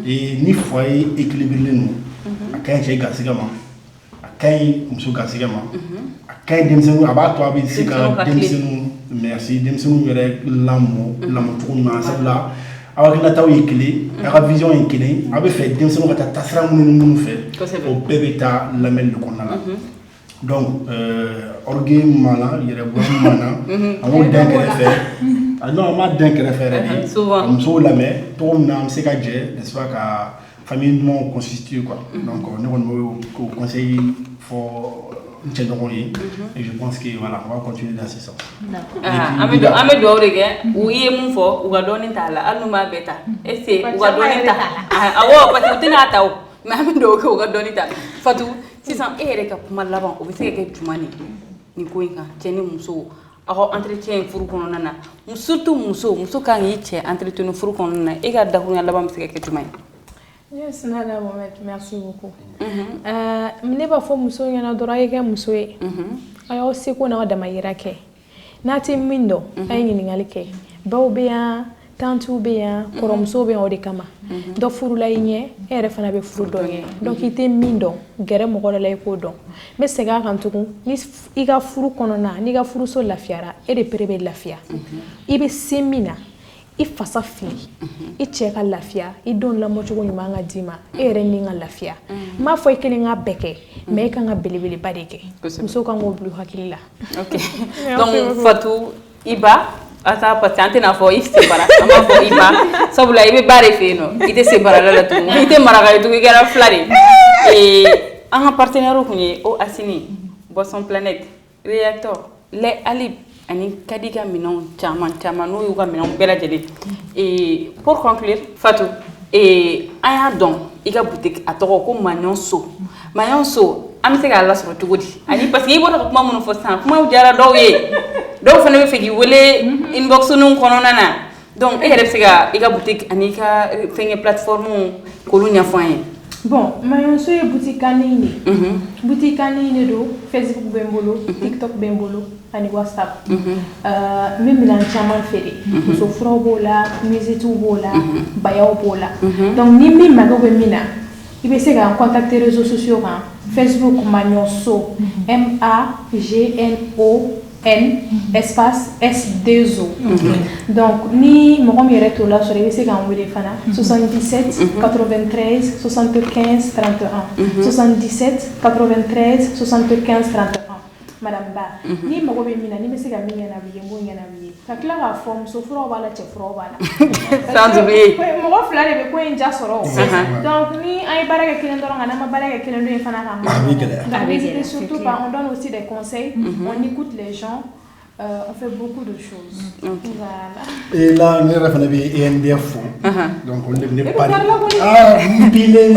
et ni foyer équilibré nous. Quand j'ai gasigama, quand muso gasigama, quand demsenu abatto abi sika demsenu merci demsenu yere lamo tourna ça veut dire alors la taw équilibré, la vision équilibrée, avait fait demsenu ka tasra mun fait au bébé ta lamel de konala. Donc, orgueil mana, il y a beaucoup de mana. On d'un faire. Non, on m'a d'un faire. Souvent. On se la met. Tout le monde sait qu'à dire, n'est-ce pas, qu'à famille nous constitue quoi. Donc, on est au conseil pour une chaîne de rouler. Et je pense que voilà, on va continuer dans ce sens. Amédo orege, ou y est mon fort, ou va donner tala, aluma beta. Et c'est ou va donner tala. Ah ouais, parce que tu n'as pas. Mais Amédo ou va donner tala. Fatou. Si ça est que pour l'avant, on va faire quelque chose ni quoi que tiens muso, alors entretien furu kono nana, surtout muso quand il tient entretien furu kono nana, et garde d'abord l'avant c'est quelque chose. Yes, nada moment. Merci beaucoup. Ne b'a fɔ muso ɲɛna dɔrɔn a ye kɛ muso ye. A y'aw seko n'aw damayira kɛ. N'a tɛ min dɔn, a ye ɲininkali kɛ. Baw bɛ yan, tantiw bɛ yan, kɔrɔmusow bɛ yan o de kama. Dɔ furula i ɲɛ, e yɛrɛ fana bɛ furu dɔ ɲɛ. Donc i tɛ min dɔn, gɛrɛ mɔgɔ dɔ la i k'o dɔn. N bɛ segin a kan tugun, ni i ka furu kɔnɔna, n'i ka furuso lafiyara, e de pere bɛ lafiya. I bɛ se min na, I fasa fili, I cɛ ka lafiya, I denw lamɔcogo ɲuman ka d'i ma, e yɛrɛ ni ka lafiya. N m'a fɔ I kelen k'a bɛɛ kɛ, mais e kan ka belebeleba de kɛ. Muso kan k'o bila u hakili la. Ok. Donc Fatou, i ba, ata parce que an tɛna fɔ I sebara, an b'a fɔ I ba, sabula I bɛ ba de fɛ yen nɔ, I tɛ se barala la tugun, I tɛ maraka ye tugun, I kɛra fila de. An ka partenaire kun ye O Asini, Boisson Planète, Réacteur, lait Alib. Ani Kadika minɛnw caman n'o y'u ka minɛnw bɛɛ lajɛlen. Pour conclure, Fatou, an y'a dɔn I ka boutique a tɔgɔ ko Maɲɔn So. Maɲɔn So, an bɛ se k'a lasɔrɔ cogo di? Ani parce que I bɔra ka kuma minnu fɔ sisan, kumaw diyara dɔw ye. Dɔw fana bɛ fɛ k'i wele inbox ninnu kɔnɔna na. Donc e yɛrɛ bɛ se ka I ka boutique ani I ka fɛnkɛ plateforme k'olu ɲɛfɔ an ye. Bon, Maɲɔn So ye boutique kanni de. Boutique kanni de don, Facebook bɛ n bolo, TikTok bɛ n bolo. Ani WhatsApp. Min minɛn caman feere. Muso furaw b'o la, musetiw b'o la, bayaw b'o la. Donc ni min mago bɛ min na, I bɛ se k'an contacter réseaux sociaux kan. Facebook Maɲɔn So, MAGNON espace S2O. Donc ni mɔgɔ min yɛrɛ t'o la sɔrɔ I bɛ se k'an wele fana 77 93 75 31 77 93 75 31. Madame Ba, ni mago bɛ min na, ni bɛ se ka min ɲɛnabɔ I ye, n b'o ɲɛnabɔ I ye. Ka tila k'a fɔ muso furaw b'a la, cɛ furaw b'a la. Sans oublier. Mɔgɔ fila de bɛ ko in ja sɔrɔ. Donc ni an ye baara kɛ kelen dɔrɔn kan, n'an ma baara kɛ kelen dɔ in fana kan. Mais surtout pas, on donne aussi des conseils, on écoute les gens. On fait beaucoup de choses. Voilà. Et là, nous avons fait ENDF. Donc, on ne pas. Ah, on pile né.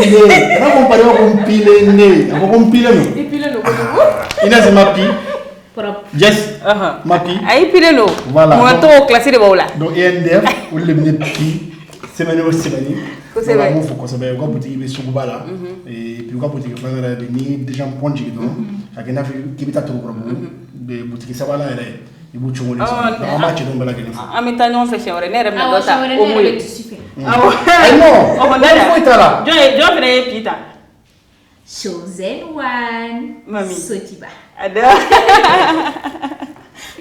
On parle de pile né. On pile nous. Et pile nous. Inès Mapi. Yes. Mapi. Aïe pile nous. Voilà. On a trop classé de baoula. Donc ENDF, on le met petit. Semaine au semaine. C'est vrai. On faut qu'on se mette. On boutique be sukuba là. Et puis on boutique faire des ni déjà point jig donc. Chacun a fait qui bita trop problème. Be boutique ça va là elle. Il bouge chongoli. On match donc bala gani. Amita non fait chérie. Ne reme dota. Au moins tu suffit. Ah non. On va faire là. Je vais pita. Chosen one. Mami. Sotiba. Ada.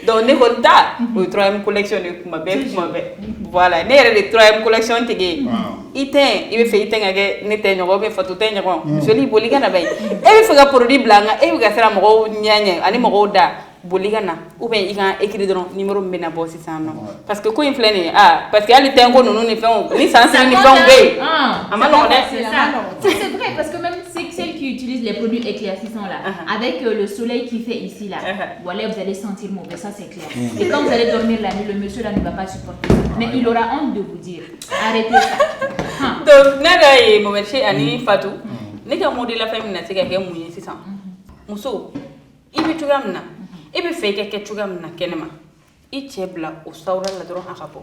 Donc ne conta o troisième collection de kuma be. Voilà, ne yɛrɛ de troisième collection tigi. I bɛ fɛ I tɛ ka kɛ ne tɛ ɲɔgɔn bɛ Fatou tɛ ɲɔgɔn. Joli boli ka na bɛ. E bɛ fɛ ka produit bila n kan, e bɛ ka siran mɔgɔw ɲɛ ani mɔgɔw da boli ka na ou bien I ka écrit dɔrɔn numéro min bɛ na bɔ sisan nɔ. Parce que ko in filɛ nin ye parce que hali tɛnko ninnu ni fɛnw ni san siri ni fɛnw bɛ yen. A ma nɔgɔn dɛ. C'est vrai parce que même celles qui utilisent les produits éclaircissants là, avec le soleil qui fait ici là, voilà vous allez sentir mauvais, ça c'est clair. Et quand vous allez dormir la nuit, le monsieur là ne va pas supporter ça. Mais il aura honte de vous dire, arrêtez ça. Donc n'a ye Mohamed ani Fatou, ne ka modi la femme na se ka kɛ mun ye sisan. Muso, I bɛ cogoya min na, e bɛ fɛ I ka kɛ cogoya min na kɛnɛma, I cɛ bila o sawura la dɔrɔn a ka bɔ.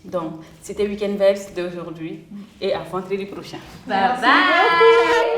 Donc, c'était Weekend Vibes d'aujourd'hui et à vendredi prochain. Bye bye.